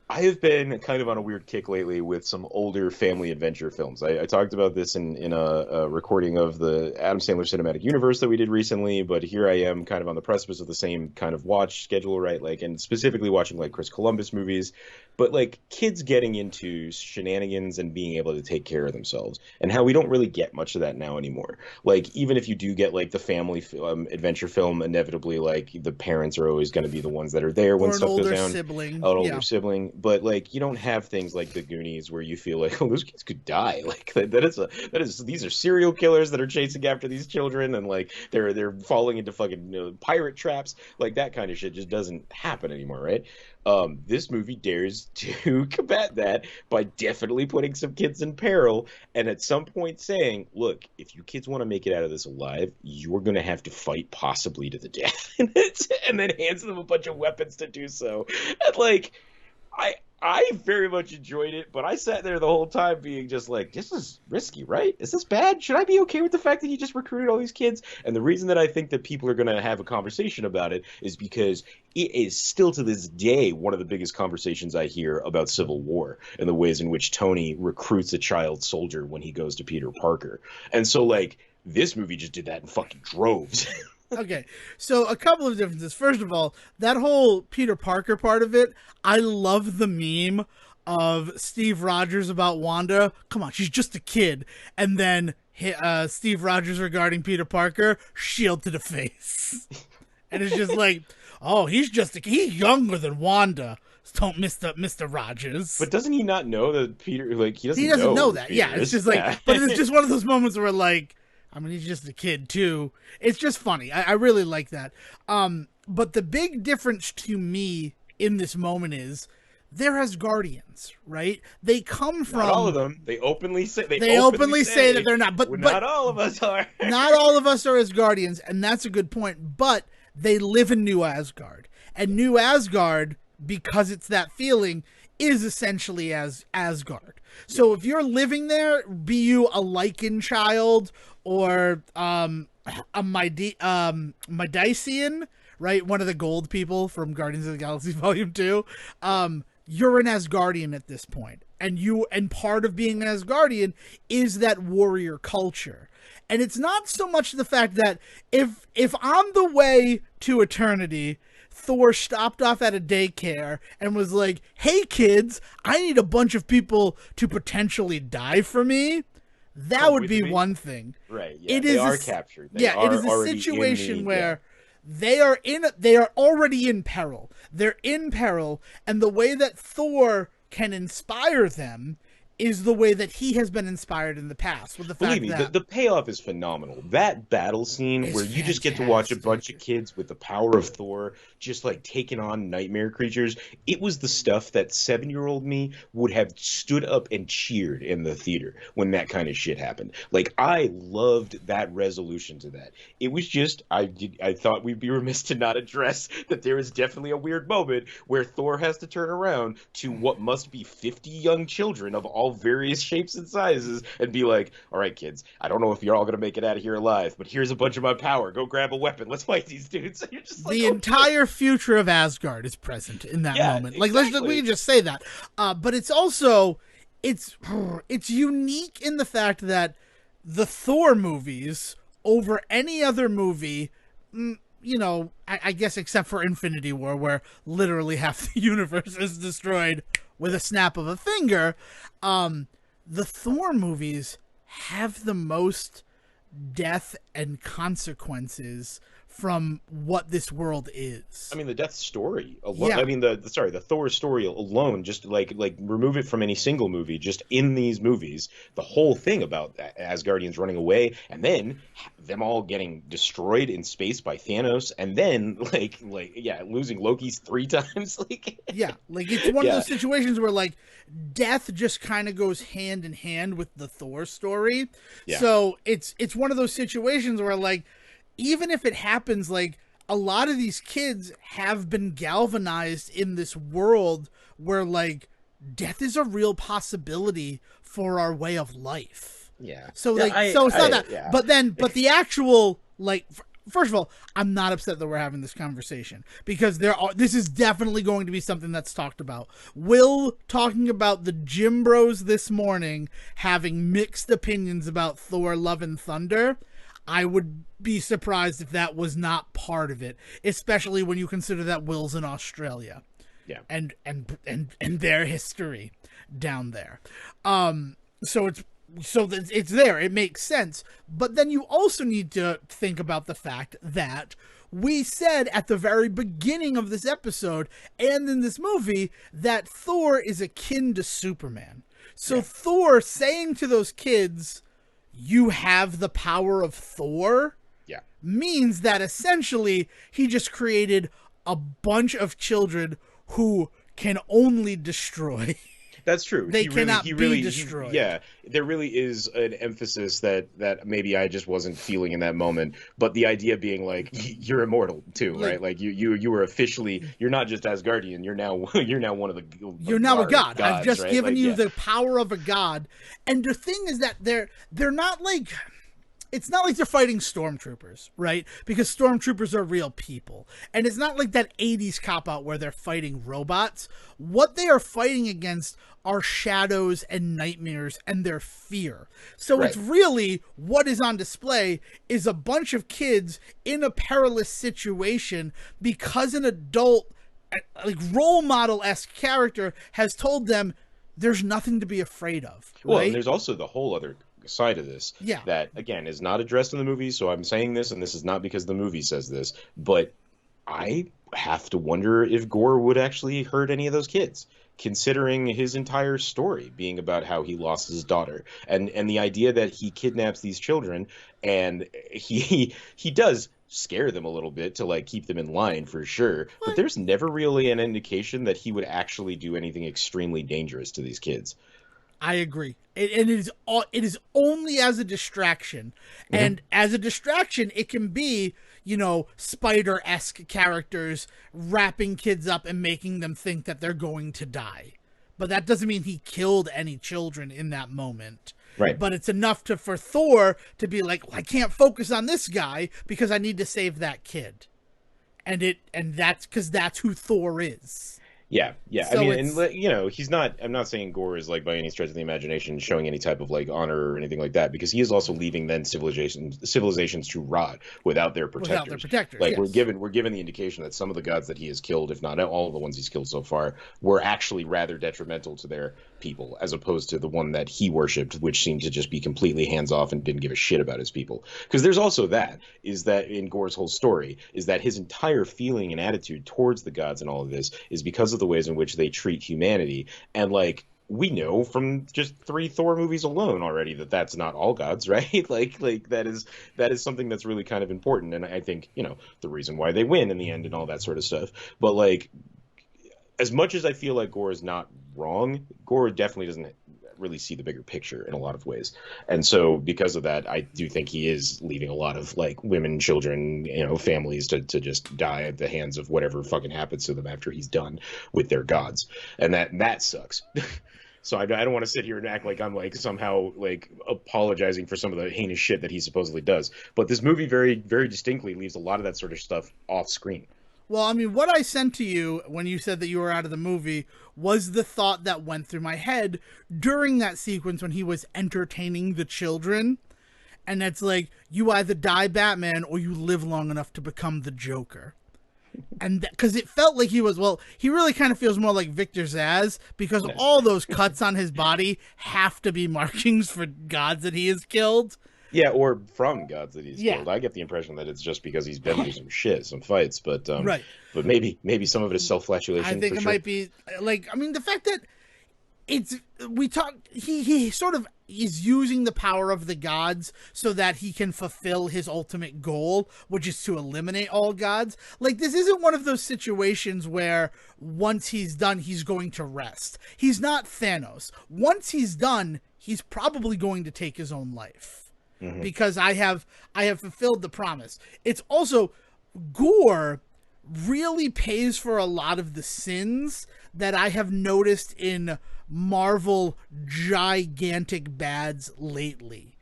I have been kind of on a weird kick lately with some older family adventure films. I talked about this in a recording of the Adam Sandler Cinematic Universe that we did recently, but here I am kind of on the precipice of the same kind of watch schedule, right? Like, and specifically watching like Chris Columbus movies, but like kids getting into shenanigans and being able to take care of themselves, and how we don't really get much of that now anymore. Like, even if you do get like the family adventure film, inevitably like the parents are always going to be the ones that are there when stuff goes down. Sibling. An older sibling. But like, you don't have things like the Goonies where you feel like, oh, those kids could die. Like these are serial killers that are chasing after these children, and like they're falling into fucking pirate traps. Like, that kind of shit just doesn't happen anymore, right? This movie dares to combat that by definitely putting some kids in peril, and at some point saying, look, if you kids want to make it out of this alive, you're going to have to fight possibly to the death. And then hands them a bunch of weapons to do so. And like, I very much enjoyed it, but I sat there the whole time being just like, this is risky, right? Is this bad? Should I be okay with the fact that he just recruited all these kids? And the reason that I think that people are going to have a conversation about it is because it is still to this day one of the biggest conversations I hear about Civil War and the ways in which Tony recruits a child soldier when he goes to Peter Parker. And so, like, this movie just did that in fucking droves. Okay, so a couple of differences. First of all, that whole Peter Parker part of it, I love the meme of Steve Rogers about Wanda. Come on, she's just a kid. And then Steve Rogers regarding Peter Parker, shield to the face. And it's just like, oh, he's younger than Wanda. Don't Mr. Rogers. But doesn't he not know that Peter, like, he doesn't know that. Peter it's just like, but it's just one of those moments where, like, I mean, he's just a kid too. It's just funny. I really like that. But the big difference to me in this moment is they're Asgardians, right? They come from, not all of them. They openly say that they're not. But not all of us are. Not all of us are Asgardians, and that's a good point. But they live in New Asgard, and New Asgard, because it's that feeling, is essentially as Asgard. So if you're living there, be you a Lycan child or a Mydacian, right? One of the gold people from Guardians of the Galaxy Volume 2. You're an Asgardian at this point. And part of being an Asgardian is that warrior culture. And it's not so much the fact that if on the way to eternity, Thor stopped off at a daycare and was like, hey kids, I need a bunch of people to potentially die for me, that would be one thing. Right, yeah, they are captured. It is a situation where they are already in peril. They're in peril, and the way that Thor can inspire them is the way that he has been inspired in the past, with the Believe fact me, that the payoff is phenomenal. That battle scene it's where you just get to watch a bunch of fantastic. kids with the power of Thor just like taking on nightmare creatures, it was the stuff that 7-year-old me would have stood up and cheered in the theater when that kind of shit happened. Like I loved that resolution to that. It was just I thought we'd be remiss to not address that there is definitely a weird moment where Thor has to turn around to what must be 50 young children of all various shapes and sizes and be like, all right, kids, I don't know if you're all going to make it out of here alive, but here's a bunch of my power. Go grab a weapon. Let's fight these dudes. And you're just like, The oh, entire future of Asgard is present in that yeah, moment. Like, we exactly. can just say that. But it's also it's it's unique in the fact that the Thor movies over any other movie, you know, I guess except for Infinity War, where literally half the universe is destroyed with a snap of a finger, the Thor movies have the most death and consequences from what this world is. I mean, the death story alone. Yeah. I mean, the Thor story alone. Just like remove it from any single movie. Just in these movies, the whole thing about Asgardians running away, and then them all getting destroyed in space by Thanos, and then yeah, losing Loki's 3 times. Like Yeah, like it's one of yeah, those situations where like death just kind of goes hand in hand with the Thor story. yeah, So it's one of those situations where like even if it happens, like a lot of these kids have been galvanized in this world where like death is a real possibility for our way of life. yeah. So Yeah, like so it's not that, yeah. but the actual like first of all, I'm not upset that we're having this conversation because this is definitely going to be something that's talked about. Will talking about the Gym Bros this morning having mixed opinions about Thor Love and Thunder, I would be surprised if that was not part of it, especially when you consider that Will's in Australia. Yeah. And their history down there. So it's there. It makes sense. But then you also need to think about the fact that we said at the very beginning of this episode and in this movie that Thor is akin to Superman. So Thor saying to those kids, you have the power of Thor, Yeah. means that essentially he just created a bunch of children who can only destroy. That's true. They cannot be destroyed. Yeah, there really is an emphasis that maybe I just wasn't feeling in that moment. But the idea being like you're immortal too, right? Like you were officially, you're not just Asgardian. You're now one of the. You're now a god. Gods, I've just right? given like, you yeah. the power of a god. And the thing is that they're not like. It's not like they're fighting stormtroopers, right? Because stormtroopers are real people. And it's not like that 80s cop-out where they're fighting robots. What they are fighting against are shadows and nightmares and their fear. So Right. it's really what is on display is a bunch of kids in a perilous situation because an adult, like role model-esque character has told them there's nothing to be afraid of, right? Well, and there's also the whole other side of this Yeah. that again is not addressed in the movie, so I'm saying this, and this is not because the movie says this, but I have to wonder if Gore would actually hurt any of those kids, considering his entire story being about how he lost his daughter, and the idea that he kidnaps these children, and he does scare them a little bit to like keep them in line for sure, but there's never really an indication that he would actually do anything extremely dangerous to these kids. I agree. It is only as a distraction. And as a distraction, it can be, you know, Spider-esque characters wrapping kids up and making them think that they're going to die. But that doesn't mean he killed any children in that moment. Right. But it's enough for Thor to be like, well, I can't focus on this guy because I need to save that kid. And that's because that's who Thor is. Yeah. I So mean, it's and he's not. I'm not saying Gore is like by any stretch of the imagination showing any type of like honor or anything like that, because he is also leaving then civilizations to rot without their without their protectors. protectors, Like yes. we're given the indication that some of the gods that he has killed, if not all of the ones he's killed so far, were actually rather detrimental to their people, as opposed to the one that he worshipped, which seemed to just be completely hands off and didn't give a shit about his people. Because there's also that is that in Gore's whole story is that his entire feeling and attitude towards the gods and all of this is because of the ways in which they treat humanity. And like we know from just 3 Thor movies alone already that that's not all gods, right? Like that is something that's really kind of important, and I think the reason why they win in the end and all that sort of stuff. But like as much as I feel like Gore is not wrong, Gore definitely doesn't really see the bigger picture in a lot of ways. And so because of that, I do think he is leaving a lot of like women, children, families to just die at the hands of whatever fucking happens to them after he's done with their gods. And that sucks. So I don't want to sit here and act like I'm like somehow like apologizing for some of the heinous shit that he supposedly does. But this movie very, very distinctly leaves a lot of that sort of stuff off screen. Well, I mean, what I sent to you when you said that you were out of the movie was the thought that went through my head during that sequence when he was entertaining the children. And it's like, you either die Batman or you live long enough to become the Joker. And because it felt like he really kind of feels more like Victor Zsasz, because all those cuts on his body have to be markings for gods that he has killed. Yeah, or from gods that he's Yeah. killed. I get the impression that it's just because he's been through some shit, some fights, but Right. but maybe some of it is self-flagellation. I think for it sure. might be like, I mean, the fact that he sort of is using the power of the gods so that he can fulfill his ultimate goal, which is to eliminate all gods. Like, this isn't one of those situations where once he's done, he's going to rest. He's not Thanos. Once he's done, he's probably going to take his own life. Because I have fulfilled the promise. It's also, Gore really pays for a lot of the sins that I have noticed in Marvel gigantic bads lately.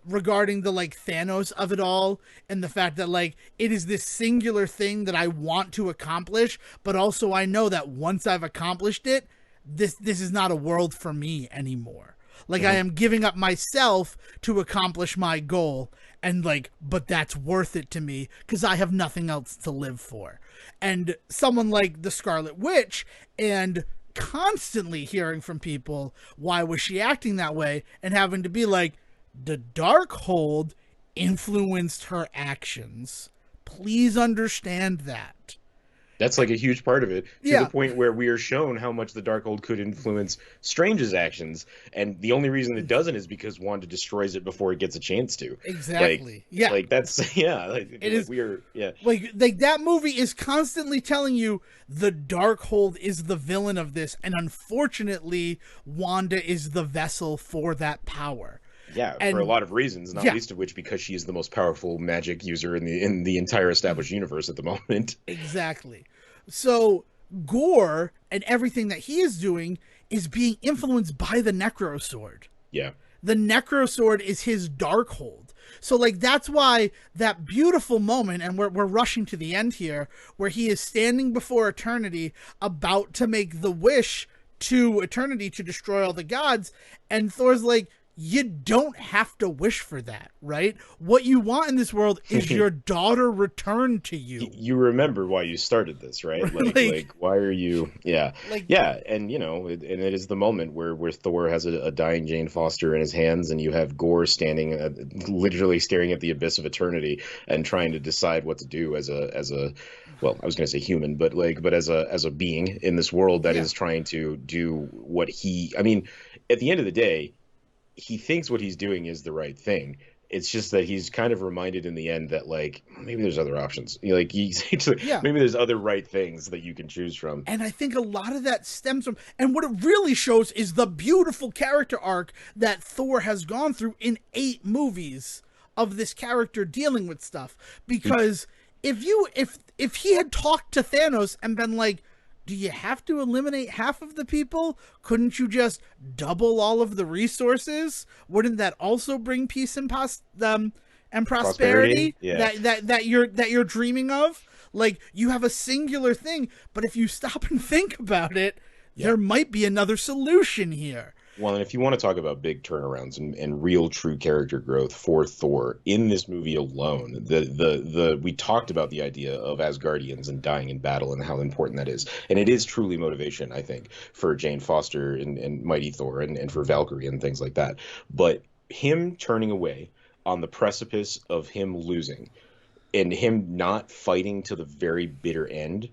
Regarding the like Thanos of it all, and the fact that like it is this singular thing that I want to accomplish, but also I know that once I've accomplished it, this is not a world for me anymore. Like, I am giving up myself to accomplish my goal, and like, but that's worth it to me because I have nothing else to live for. And someone like the Scarlet Witch, and constantly hearing from people, why was she acting that way? And having to be like, the Darkhold influenced her actions. Please understand that. That's like a huge part of it, to Yeah. the point where we are shown how much the Darkhold could influence Strange's actions, and the only reason it doesn't is because Wanda destroys it before it gets a chance to. Exactly. Yeah. Like that's like It is we're like that movie is constantly telling you the Darkhold is the villain of this, and unfortunately, Wanda is the vessel for that power. Yeah, And- for a lot of reasons, not yeah. least of which because she is the most powerful magic user in the entire established universe at the moment. Exactly. So Gore and everything that he is doing is being influenced by the Necro Sword. Yeah. The Necro Sword is his Darkhold. So like that's why that beautiful moment, and we're rushing to the end here, where he is standing before Eternity about to make the wish to Eternity to destroy all the gods, and Thor's like, you don't have to wish for that, right? What you want in this world is your daughter returned to you. You remember why you started this, right? Like why are you? Yeah, Like- yeah, and and it is the moment where Thor has a dying Jane Foster in his hands, and you have Gore standing, literally staring at the abyss of eternity, and trying to decide what to do as a well, I was going to say human, but as a being in this world that is trying to do what he. I mean, at the end of the day, he thinks what he's doing is the right thing. It's just that he's kind of reminded in the end that like maybe there's other options. Maybe there's other right things that you can choose from. And I think a lot of that stems from, and what it really shows is the beautiful character arc that Thor has gone through in 8 movies of this character dealing with stuff. Because if he had talked to Thanos and been like, do you have to eliminate half of the people? Couldn't you just double all of the resources? Wouldn't that also bring peace and prosperity Yeah. that you're dreaming of? Like, you have a singular thing, but if you stop and think about it, there might be another solution here. Well, and if you want to talk about big turnarounds and real true character growth for Thor in this movie alone, we talked about the idea of Asgardians and dying in battle and how important that is. And it is truly motivation, I think, for Jane Foster and Mighty Thor and for Valkyrie and things like that. But him turning away on the precipice of him losing and him not fighting to the very bitter end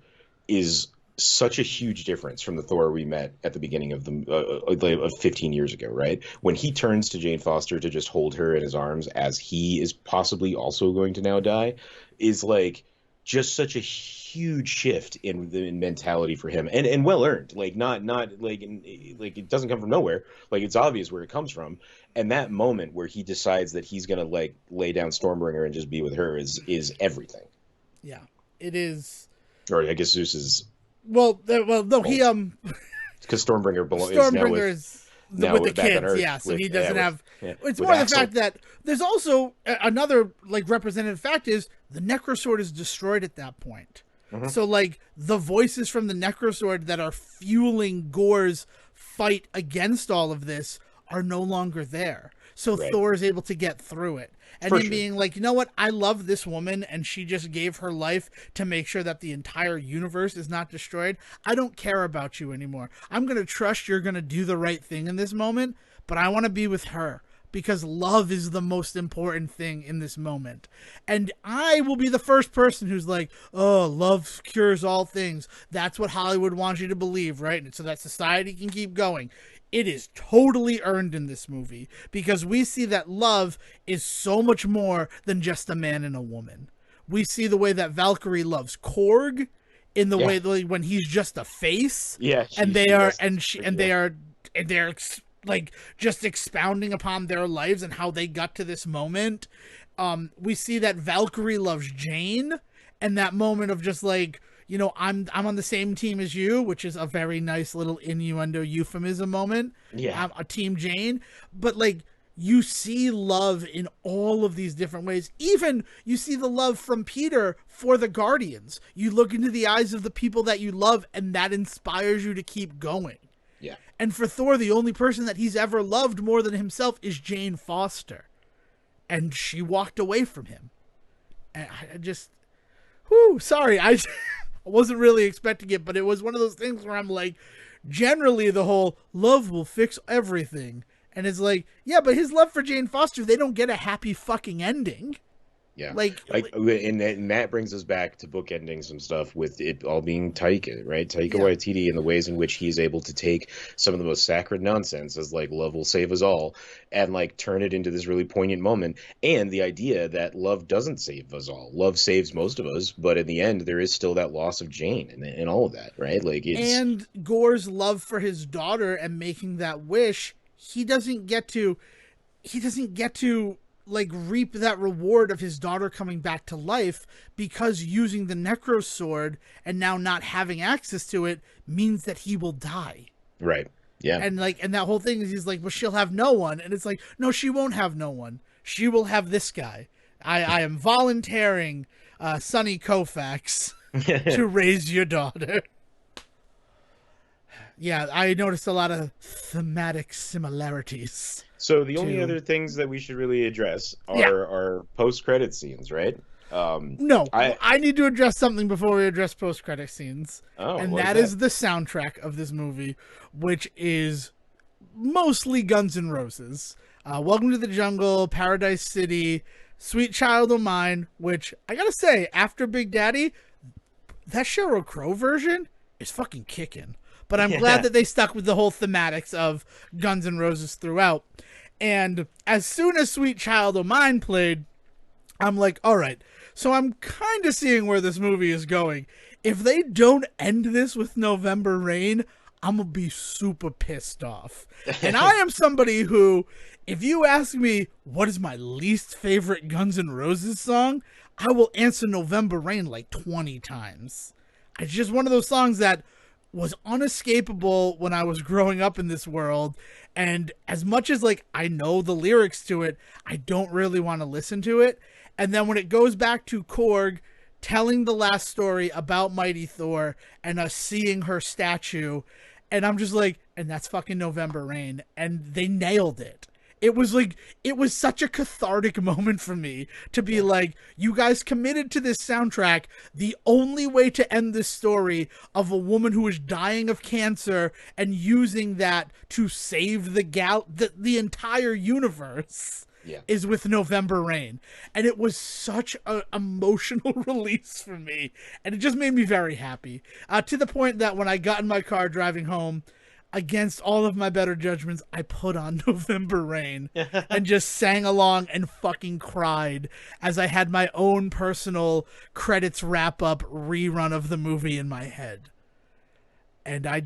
is such a huge difference from the Thor we met at the beginning of of 15 years ago, right? When he turns to Jane Foster to just hold her in his arms as he is possibly also going to now die, is like just such a huge shift in the mentality for him, and well earned. Like not like it doesn't come from nowhere. Like it's obvious where it comes from. And that moment where he decides that he's gonna like lay down Stormbringer and just be with her is everything. Yeah, it is. Or I guess Zeus is. No, he because Stormbringer is now with the kids, Earth, so he doesn't have. It's more the fact that there's also another like representative fact is the Necrosword is destroyed at that point. Mm-hmm. So like the voices from the Necrosword that are fueling Gor's fight against all of this are no longer there. So Thor is able to get through it. And him being like, you know what? I love this woman, and she just gave her life to make sure that the entire universe is not destroyed. I don't care about you anymore. I'm going to trust you're going to do the right thing in this moment, but I want to be with her because love is the most important thing in this moment. And I will be the first person who's like, oh, love cures all things. That's what Hollywood wants you to believe, right? And so that society can keep going. It is totally earned in this movie because we see that love is so much more than just a man and a woman. We see the way that Valkyrie loves Korg in the way that when he's just a face. Yeah. And they're like just expounding upon their lives and how they got to this moment. We see that Valkyrie loves Jane and that moment of just like, you know, I'm on the same team as you, which is a very nice little innuendo euphemism moment. Yeah. I'm a team Jane. But, like, you see love in all of these different ways. Even you see the love from Peter for the Guardians. You look into the eyes of the people that you love, and that inspires you to keep going. Yeah. And for Thor, the only person that he's ever loved more than himself is Jane Foster. And she walked away from him. And I just... Whew, sorry, I wasn't really expecting it, but it was one of those things where I'm like, generally the whole love will fix everything. And it's like, yeah, but his love for Jane Foster, they don't get a happy fucking ending. Yeah. And that brings us back to bookending some stuff with it all being Taika, right? Taika Yeah. Waititi and the ways in which he's able to take some of the most sacred nonsense as like love will save us all and like turn it into this really poignant moment. And the idea that love doesn't save us all. Love saves most of us, but in the end, there is still that loss of Jane and all of that, right? Like and Gor's love for his daughter and making that wish, he doesn't get to like reap that reward of his daughter coming back to life because using the Necro Sword and now not having access to it means that he will die. Right. Yeah. And that whole thing is he's like, well, she'll have no one. And it's like, no, she won't have no one. She will have this guy. I am volunteering Sonny Koufax to raise your daughter. Yeah, I noticed a lot of thematic similarities. So the only other things that we should really address are post-credit scenes, right? No, I need to address something before we address post-credit scenes. And that is the soundtrack of this movie, which is mostly Guns N' Roses. Welcome to the Jungle, Paradise City, Sweet Child O' Mine, which I gotta say, after Big Daddy, that Sheryl Crow version is fucking kicking. But I'm glad that they stuck with the whole thematics of Guns N' Roses throughout. And as soon as Sweet Child O' Mine played, I'm like, all right, so I'm kind of seeing where this movie is going. If they don't end this with November Rain, I'm going to be super pissed off. And I am somebody who, if you ask me what is my least favorite Guns N' Roses song, I will answer November Rain like 20 times. It's just one of those songs that was unescapable when I was growing up in this world, and as much as like I know the lyrics to it, I don't really want to listen to it. And then when it goes back to Korg telling the last story about Mighty Thor and us seeing her statue. And I'm just like, and that's fucking November Rain. And they nailed it. It was like, it was such a cathartic moment for me to be like, you guys committed to this soundtrack. The only way to end this story of a woman who is dying of cancer and using that to save the entire universe is with November Rain. And it was such an emotional release for me. And it just made me very happy. To the point that when I got in my car driving home, against all of my better judgments, I put on November Rain and just sang along and fucking cried as I had my own personal credits wrap up rerun of the movie in my head. And I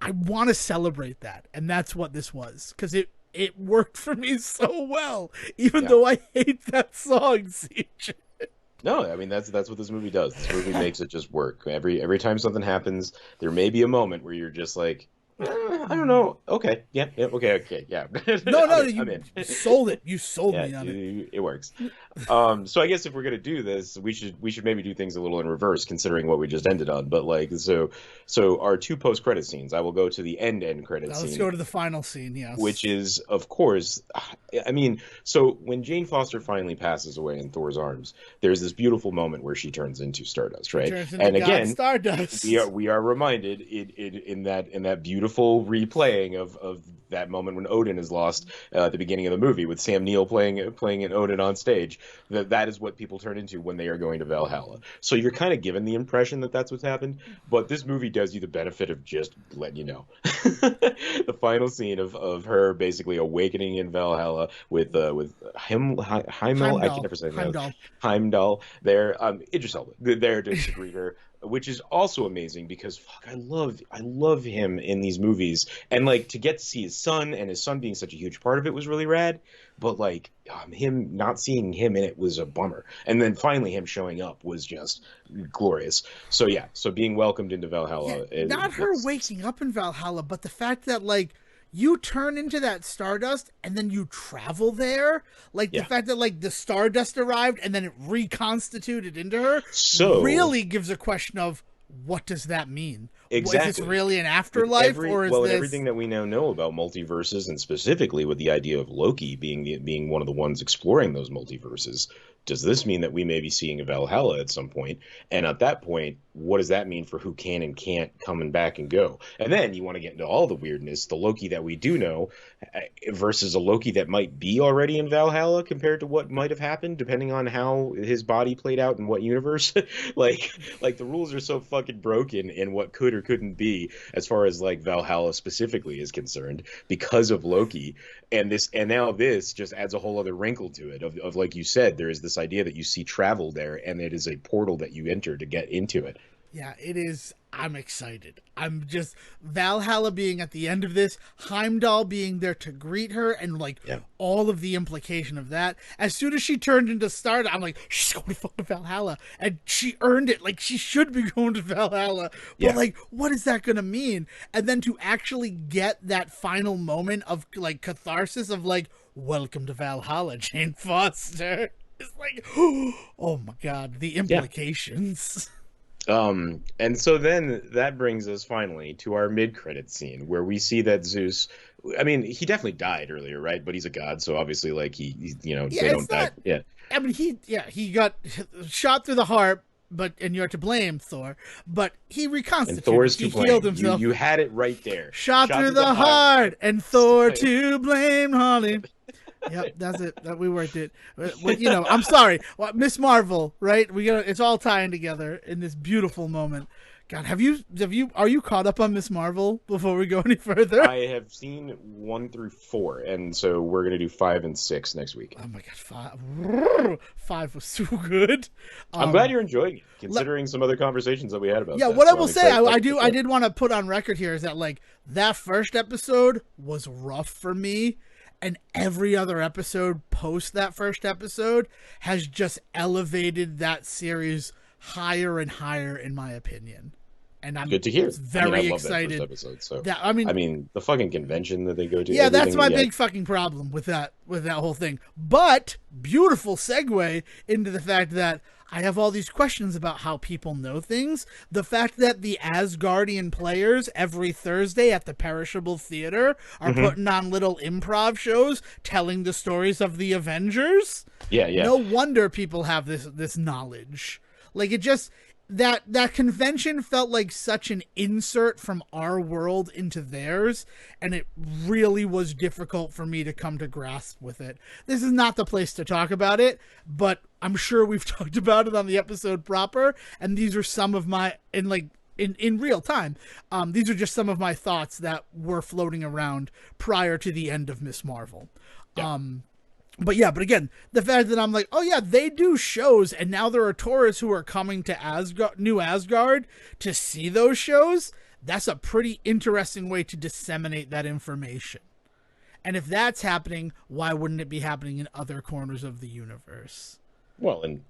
want to celebrate that. And that's what this was. Because it worked for me so well, even though I hate that song, CJ. No, I mean that's what this movie does. This movie makes it just work. Every time something happens, there may be a moment where you're just like, I don't know. Okay, yeah, okay, yeah. No, you sold it. You sold me on it. It works. So I guess if we're gonna do this, we should maybe do things a little in reverse, considering what we just ended on. But like, so our two post-credit scenes. I will go to the end credit scene. Let's go to the final scene. Yes. Which is, of course, I mean, so when Jane Foster finally passes away in Thor's arms, there's this beautiful moment where she turns into Stardust, right? And again, Stardust. We are reminded in that beautiful replaying of that moment when Odin is lost at the beginning of the movie, with Sam Neill playing an Odin on stage, that is what people turn into when they are going to Valhalla. So you're kind of given the impression that that's what's happened, but this movie does you the benefit of just letting you know. The final scene of her basically awakening in Valhalla with Heimdall, I can never say that. Heimdall there, Idris Elba there to greet her, which is also amazing because fuck, I love him in these movies, and like to get to see his son and his son being such a huge part of it was really rad. But like him not seeing him in it was a bummer, and then finally him showing up was just glorious. So yeah, so being welcomed into Valhalla, not her waking up in Valhalla, but the fact that like you turn into that Stardust and then you travel there, like the fact that like the Stardust arrived and then it reconstituted into her, so really gives a question of what does that mean? Exactly. Is this really an afterlife, or is this... everything that we now know about multiverses, and specifically with the idea of Loki being one of the ones exploring those multiverses, does this mean that we may be seeing a Valhalla at some point? And at that point, what does that mean for who can and can't come back and go? And then you want to get into all the weirdness, the Loki that we do know versus a Loki that might be already in Valhalla compared to what might have happened, depending on how his body played out in what universe. like the rules are so fucking broken in what could or couldn't be as far as like Valhalla specifically is concerned because of Loki. And now this just adds a whole other wrinkle to it of like you said, there is this idea that you see travel there, and it is a portal that you enter to get into it. Yeah, it is. I'm excited. I'm just Valhalla being at the end of this, Heimdall being there to greet her, and like all of the implication of that. As soon as she turned into Stardust, I'm like, she's going to fucking Valhalla, and she earned it. Like she should be going to Valhalla. But like, what is that going to mean? And then to actually get that final moment of like catharsis of like, welcome to Valhalla, Jane Foster. It's like, oh my god, the implications. And so then that brings us finally to our mid-credit scene where we see that Zeus, I mean, he definitely died earlier, right? But he's a god, so obviously, like, he they don't die. Yeah. I mean, he got shot through the heart, and you're to blame, Thor, but he reconstituted. And Thor's to blame. Healed himself. You had it right there. Shot through the heart, and Thor to blame, Holly. Yep, that's it. We worked it. I'm sorry, Miss Marvel, right? It's all tying together in this beautiful moment. God, are you caught up on Miss Marvel before we go any further? I have seen 1 through 4, and so we're gonna do 5 and 6 next week. Oh my god, 5 was so good. I'm glad you're enjoying it, considering some other conversations that we had about. Yeah, what I will say, I did want to put on record here is that like that first episode was rough for me. And every other episode post that first episode has just elevated that series higher and higher, in my opinion. And I'm good to hear. Very I love excited. That first episode, so I mean, the fucking convention that they go to. Yeah, that's my big fucking problem with that whole thing. But beautiful segue into the fact that I have all these questions about how people know things. The fact that the Asgardian players every Thursday at the Perishable Theater are putting on little improv shows telling the stories of the Avengers. Yeah, yeah. No wonder people have this knowledge. Like, it just, that convention felt like such an insert from our world into theirs, and it really was difficult for me to come to grasp with it. This is not the place to talk about it, but I'm sure we've talked about it on the episode proper, and these are some of my, in real time, these are just some of my thoughts that were floating around prior to the end of Miss Marvel. Yeah. But again, the fact that I'm like, oh yeah, they do shows, and now there are tourists who are coming to New Asgard to see those shows. That's a pretty interesting way to disseminate that information. And if that's happening, why wouldn't it be happening in other corners of the universe? Well, and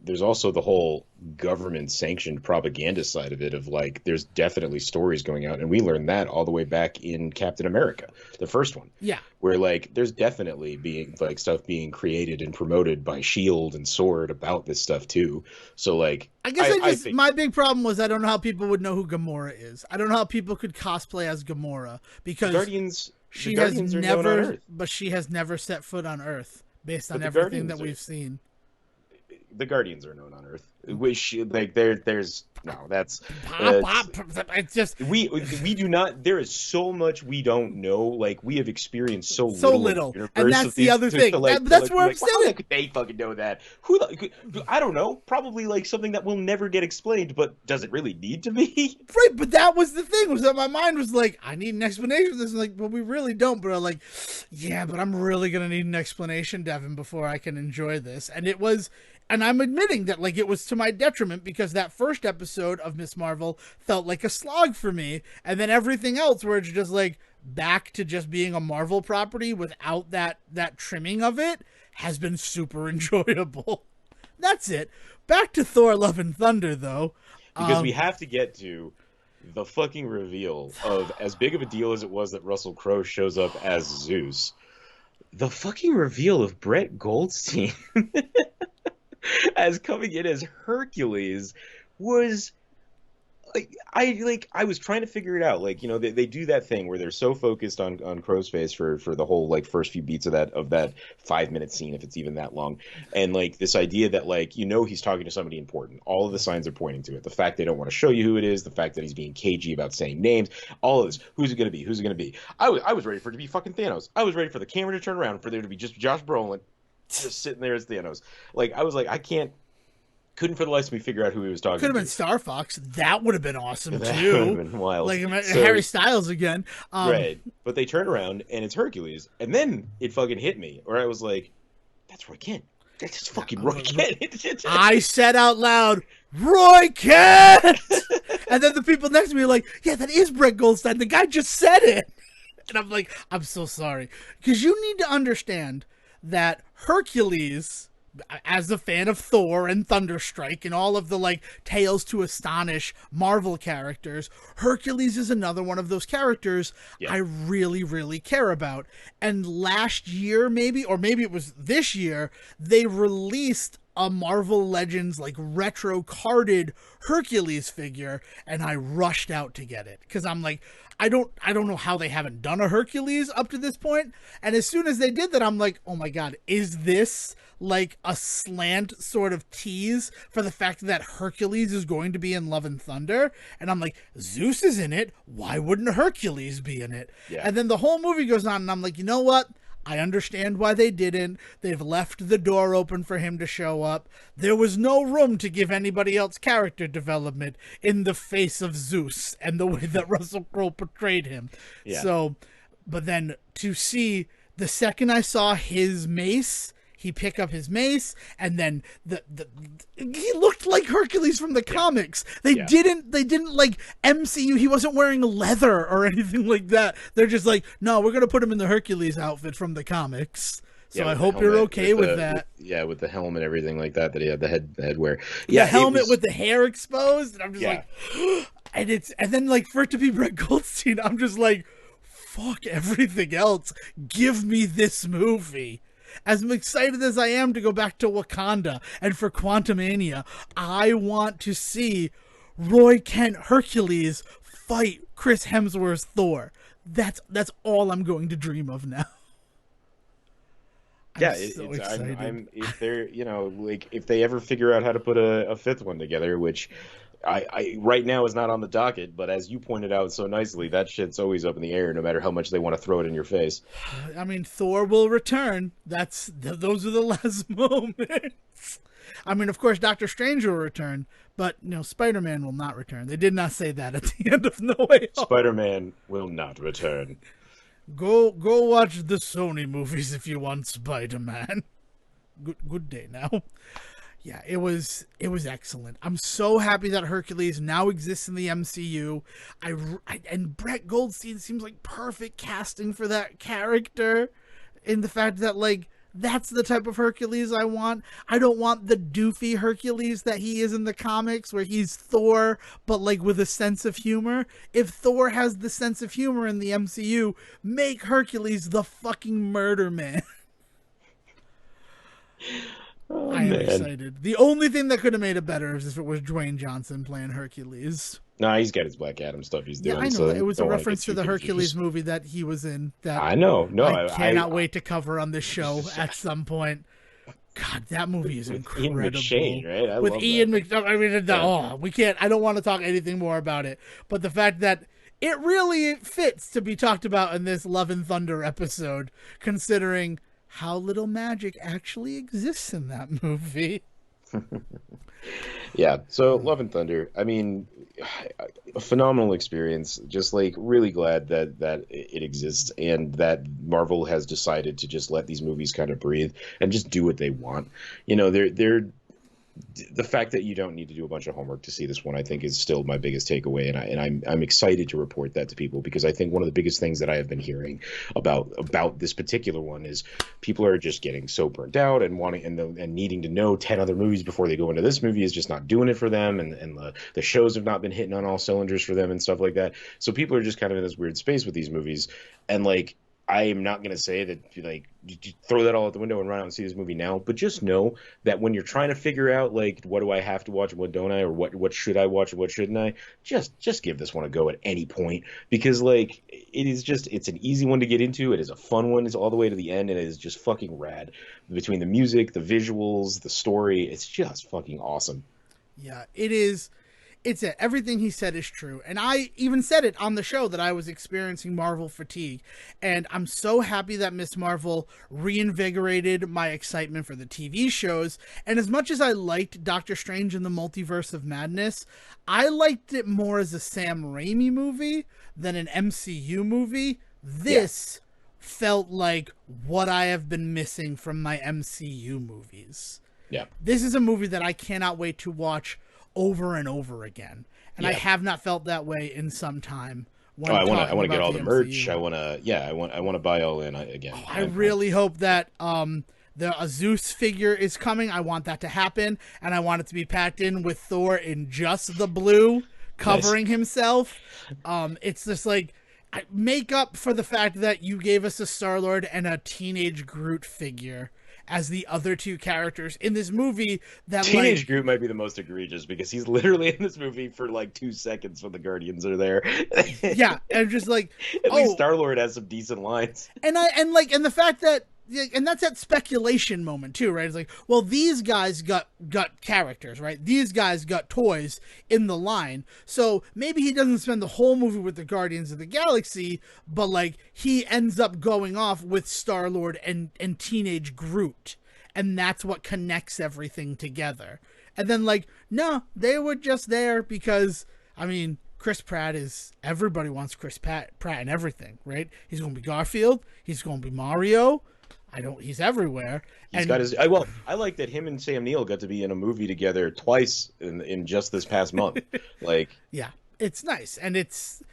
there's also the whole government sanctioned propaganda side of it, of like, there's definitely stories going out, and we learned that all the way back in Captain America, the first one. Yeah. Where like there's definitely being like stuff being created and promoted by Shield and Sword about this stuff too. So like, I guess I think my big problem was I don't know how people would know who Gamora is. I don't know how people could cosplay as Gamora, because she has never, but she has never set foot on Earth based on everything that we've seen. The Guardians are known on Earth. Which like there's no, that's it's just we do not. There is so much we don't know. Like, we have experienced so little, and that's the other thing. That's where I'm saying. How could they fucking know that? I don't know. Probably like something that will never get explained. But does it really need to be? Right, but that was the thing. Was that my mind was like, I need an explanation for this. And like, well, we really don't. But I'm like, yeah, but I'm really gonna need an explanation, Devin, before I can enjoy this. And it was. And I'm admitting that, like, it was to my detriment, because that first episode of Miss Marvel felt like a slog for me. And then everything else, where it's just, like, back to just being a Marvel property without that trimming of it, has been super enjoyable. That's it. Back to Thor, Love and Thunder, though. Because we have to get to the fucking reveal of, as big of a deal as it was that Russell Crowe shows up as Zeus, the fucking reveal of Brett Goldstein as coming in as Hercules was like, I was trying to figure it out. Like, they do that thing where they're so focused on Crow's face for the whole like first few beats of that 5-minute scene, if it's even that long, and like this idea that like, he's talking to somebody important. All of the signs are pointing to it. The fact they don't want to show you who it is, the fact that he's being cagey about saying names, all of this. Who's it gonna be? Who's it gonna be? I was ready for it to be fucking Thanos. I was ready for the camera to turn around, for there to be just Josh Brolin just sitting there as Thanos. Like, I was like, couldn't for the life of me figure out who he was talking to. Could have been Star Fox. That would have been awesome, that too. Would have been wild. Like, Harry Styles again. Right. But they turn around, and it's Hercules. And then it fucking hit me, where I was like, that's Roy Kent. That's just fucking Roy Kent. I said out loud, Roy Kent! And then the people next to me are like, yeah, that is Brett Goldstein. The guy just said it. And I'm like, I'm so sorry. Because you need to understand that Hercules, as a fan of Thor and Thunderstrike and all of the like Tales to Astonish Marvel characters, Hercules is another one of those characters I really, really care about. And last year, maybe it was this year, they released a Marvel Legends like retro carded Hercules figure, and I rushed out to get it because I'm like, I don't know how they haven't done a Hercules up to this point. And as soon as they did that, I'm like, oh my god, is this like a slant sort of tease for the fact that Hercules is going to be in Love and Thunder? And I'm like, Zeus is in it, why wouldn't Hercules be in it? And then the whole movie goes on, and I'm like, you know what? I understand why they didn't. They've left the door open for him to show up. There was no room to give anybody else character development in the face of Zeus and the way that Russell Crowe portrayed him. So, but then to see, the second I saw his mace, he pick up his mace, and then he looked like Hercules from the comics. They didn't like MCU. He wasn't wearing leather or anything like that. They're just like, no, we're gonna put him in the Hercules outfit from the comics. So I hope you're okay with that. With the helmet and everything like that he had, the headwear. The helmet with the hair exposed, and I'm just like, and then like for it to be Brett Goldstein, I'm just like, fuck everything else. Give me this movie. As excited as I am to go back to Wakanda and for Quantumania, I want to see Roy Kent Hercules fight Chris Hemsworth's Thor. That's all I'm going to dream of now. Yeah, So excited. I'm if they're like if they ever figure out how to put a fifth one together, which I right now is not on the docket, but as you pointed out so nicely, that shit's always up in the air, no matter how much they want to throw it in your face. I mean, Thor will return. Those are the last moments. I mean, of course, Doctor Strange will return, but Spider-Man will not return. They did not say that at the end of No Way Home. Spider-Man will not return. Go watch the Sony movies if you want Spider-Man. Good day now. Yeah, it was excellent. I'm so happy that Hercules now exists in the MCU. And Brett Goldstein seems like perfect casting for that character, in the fact that that's the type of Hercules I want. I don't want the doofy Hercules that he is in the comics, where he's Thor, but with a sense of humor. If Thor has the sense of humor in the MCU, make Hercules the fucking murder man. Oh, I am man. excited. The only thing that could have made it better is if it was Dwayne Johnson playing Hercules. Nah, he's got his Black Adam stuff he's doing. Yeah, I know. So It was a don't wanna reference get to too the confused. Hercules movie that he was in. That I know. No, I cannot wait to cover on this show at some point. God, that movie is incredible. Ian McShane, right? I With love Ian that. McShane. I mean, we can't. I don't want to talk anything more about it. But the fact that it really fits to be talked about in this Love and Thunder episode, considering how little magic actually exists in that movie. Yeah, so Love and Thunder, I mean, a phenomenal experience. Just really glad that it exists and that Marvel has decided to just let these movies kind of breathe and just do what they want. They're the fact that you don't need to do a bunch of homework to see this one, I think, is still my biggest takeaway, and I'm excited to report that to people, because I think one of the biggest things that I have been hearing about this particular one is people are just getting so burnt out and wanting and needing to know 10 other movies before they go into this movie is just not doing it for them, and the shows have not been hitting on all cylinders for them and stuff like that. So people are just kind of in this weird space with these movies, and I am not going to say that you throw that all out the window and run out and see this movie now, but just know that when you're trying to figure out what do I have to watch and what don't I, or what should I watch and what shouldn't I, just give this one a go at any point, because it's an easy one to get into. It is a fun one. It's all the way to the end, and it is just fucking rad. Between the music, the visuals, the story, it's just fucking awesome. Yeah, it is. Everything he said is true. And I even said it on the show that I was experiencing Marvel fatigue. And I'm so happy that Miss Marvel reinvigorated my excitement for the TV shows. And as much as I liked Doctor Strange in the Multiverse of Madness, I liked it more as a Sam Raimi movie than an MCU movie. This felt like what I have been missing from my MCU movies. Yeah. This is a movie that I cannot wait to watch over and over again, and I have not felt that way in some time. I want to get all the merch. MCU. I want to buy all in again. I really hope that the Zeus figure is coming. I want that to happen, and I want it to be packed in with Thor in just the blue, covering himself. It's just make up for the fact that you gave us a Star-Lord and a teenage Groot figure as the other two characters in this movie. That Teenage Groot might be the most egregious, because he's literally in this movie for 2 seconds when the Guardians are there. Yeah, and just at least Star-Lord has some decent lines. And the fact that, and that's that speculation moment too, right? It's well, these guys got characters, right? These guys got toys in the line. So maybe he doesn't spend the whole movie with the Guardians of the Galaxy, but he ends up going off with Star-Lord and teenage Groot. And that's what connects everything together. And then no, they were just there because, I mean, Chris Pratt everybody wants Chris Pratt in everything, right? He's going to be Garfield. He's going to be Mario. He's everywhere. He's got his. I like that him and Sam Neill got to be in a movie together twice in just this past month. Yeah, it's nice, and it's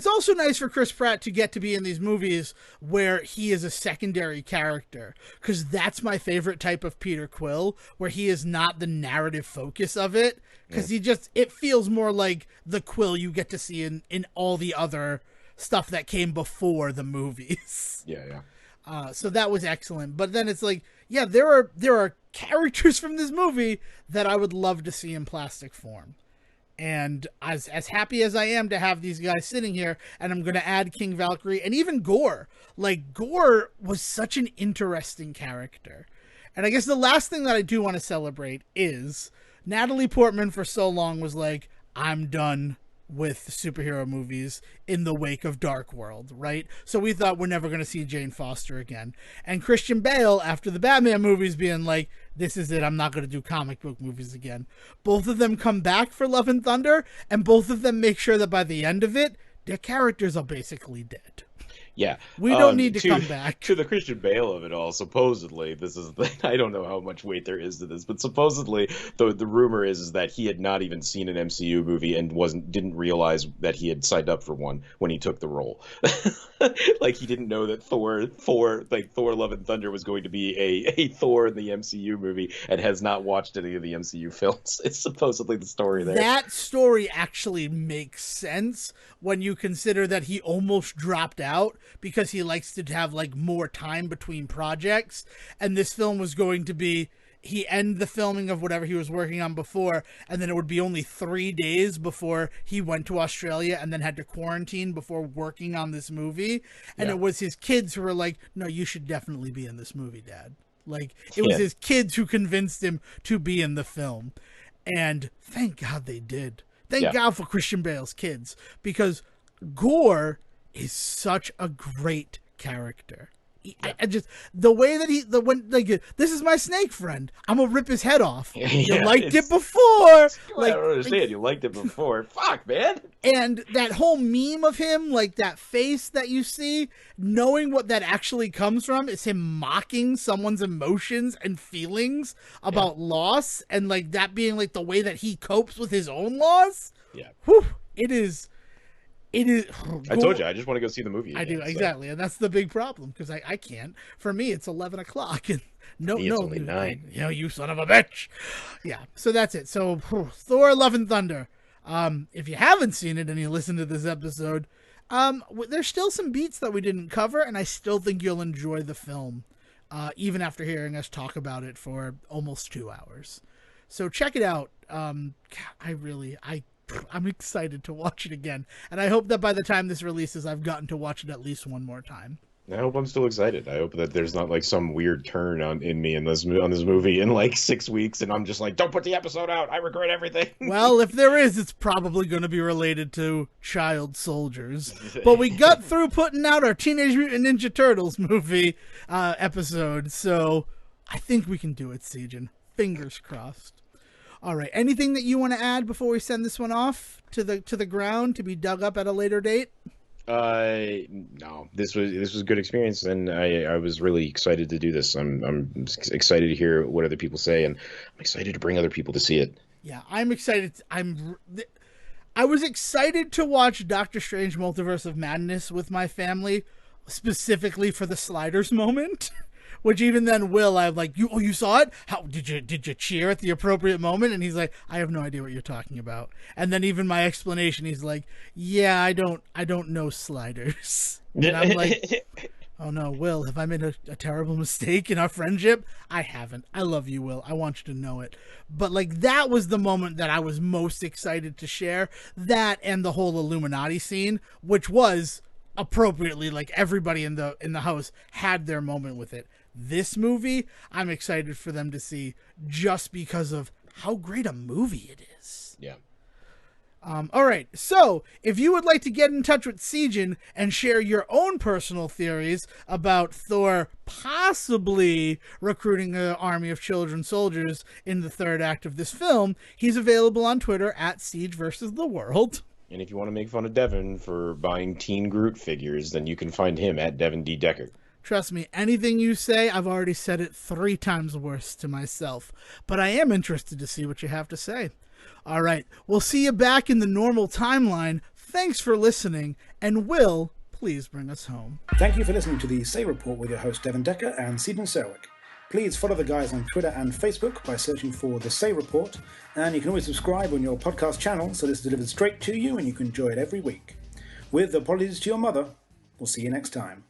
also nice for Chris Pratt to get to be in these movies where he is a secondary character, because that's my favorite type of Peter Quill, where he is not the narrative focus of it, because it feels more like the Quill you get to see in all the other stuff that came before the movies. Yeah. So that was excellent. But then it's like, yeah, there are characters from this movie that I would love to see in plastic form. And as happy as I am to have these guys sitting here, and I'm going to add King Valkyrie and even Gore. Like, Gore was such an interesting character. And I guess the last thing that I do want to celebrate is Natalie Portman for so long was like, I'm done with superhero movies in the wake of Dark World, right? So we thought we're never going to see Jane Foster again. And Christian Bale, after the Batman movies, being like, this is it, I'm not going to do comic book movies again. Both of them come back for Love and Thunder, and both of them make sure that by the end of it, their characters are basically dead. Yeah. We don't need to come back. To the Christian Bale of it all, supposedly, this is, I don't know how much weight there is to this, but supposedly the rumor is that he had not even seen an MCU movie and didn't realize that he had signed up for one when he took the role. Like, he didn't know that Thor Love and Thunder was going to be a Thor in the MCU movie, and has not watched any of the MCU films. It's supposedly the story there. That story actually makes sense when you consider that he almost dropped out because he likes to have like more time between projects, and this film was going to be, he ended the filming of whatever he was working on before, and then it would be only 3 days before he went to Australia and then had to quarantine before working on this movie. And It was his kids who were like, no, you should definitely be in this movie, Dad. Like, it was his kids who convinced him to be in the film. And thank God they did. Thank God for Christian Bale's kids, because Gore is such a great character. I just, the way that this is my snake friend, I'm gonna rip his head off. You liked it before. Like, I don't understand. You liked it before. Fuck, man. And that whole meme of him, like that face that you see, knowing what that actually comes from is him mocking someone's emotions and feelings about loss, and like that being like the way that he copes with his own loss. Yeah. Whew, it is. I told you, I just want to go see the movie again, I do, exactly, and that's the big problem, because I can't. For me, it's 11 o'clock, and it's only 9. You know, you son of a bitch. Yeah, so that's it. So, Thor: Love and Thunder. If you haven't seen it and you listen to this episode, there's still some beats that we didn't cover, and I still think you'll enjoy the film, even after hearing us talk about it for almost 2 hours. So check it out. I'm excited to watch it again, and I hope that by the time this releases, I've gotten to watch it at least one more time. I hope I'm still excited. I hope that there's not like some weird turn in me on this movie in like 6 weeks, and I'm just like, don't put the episode out. I regret everything. Well, if there is, it's probably going to be related to child soldiers. But we got through putting out our Teenage Mutant Ninja Turtles movie episode, so I think we can do it, Sejin. Fingers crossed. All right. Anything that you want to add before we send this one off to the ground to be dug up at a later date? No. This was a good experience, and I was really excited to do this. I'm excited to hear what other people say, and I'm excited to bring other people to see it. Yeah, I'm excited. I was excited to watch Doctor Strange: Multiverse of Madness with my family, specifically for the sliders moment. Which even then, I'm like, you saw it? How did you cheer at the appropriate moment? And he's like, I have no idea what you're talking about. And then even my explanation, he's like, yeah, I don't know sliders. And I'm like, oh no, Will, have I made a terrible mistake in our friendship? I haven't. I love you, Will. I want you to know it. But like, that was the moment that I was most excited to share. That and the whole Illuminati scene, which was appropriately, like, everybody in the house had their moment with it. This movie, I'm excited for them to see just because of how great a movie it is. Yeah. All right. So if you would like to get in touch with Sejin and share your own personal theories about Thor possibly recruiting an army of children soldiers in the third act of this film, he's available on Twitter at Siege versus the World. And if you want to make fun of Devin for buying Teen Groot figures, then you can find him at Devin D. Decker. Trust me, anything you say, I've already said it 3 times worse to myself. But I am interested to see what you have to say. All right, we'll see you back in the normal timeline. Thanks for listening, and Will, please bring us home. Thank you for listening to the Say Report with your host Devin Decker and Sejin Serwick. Please follow the guys on Twitter and Facebook by searching for The Say Report, and you can always subscribe on your podcast channel so this is delivered straight to you and you can enjoy it every week. With apologies to your mother, we'll see you next time.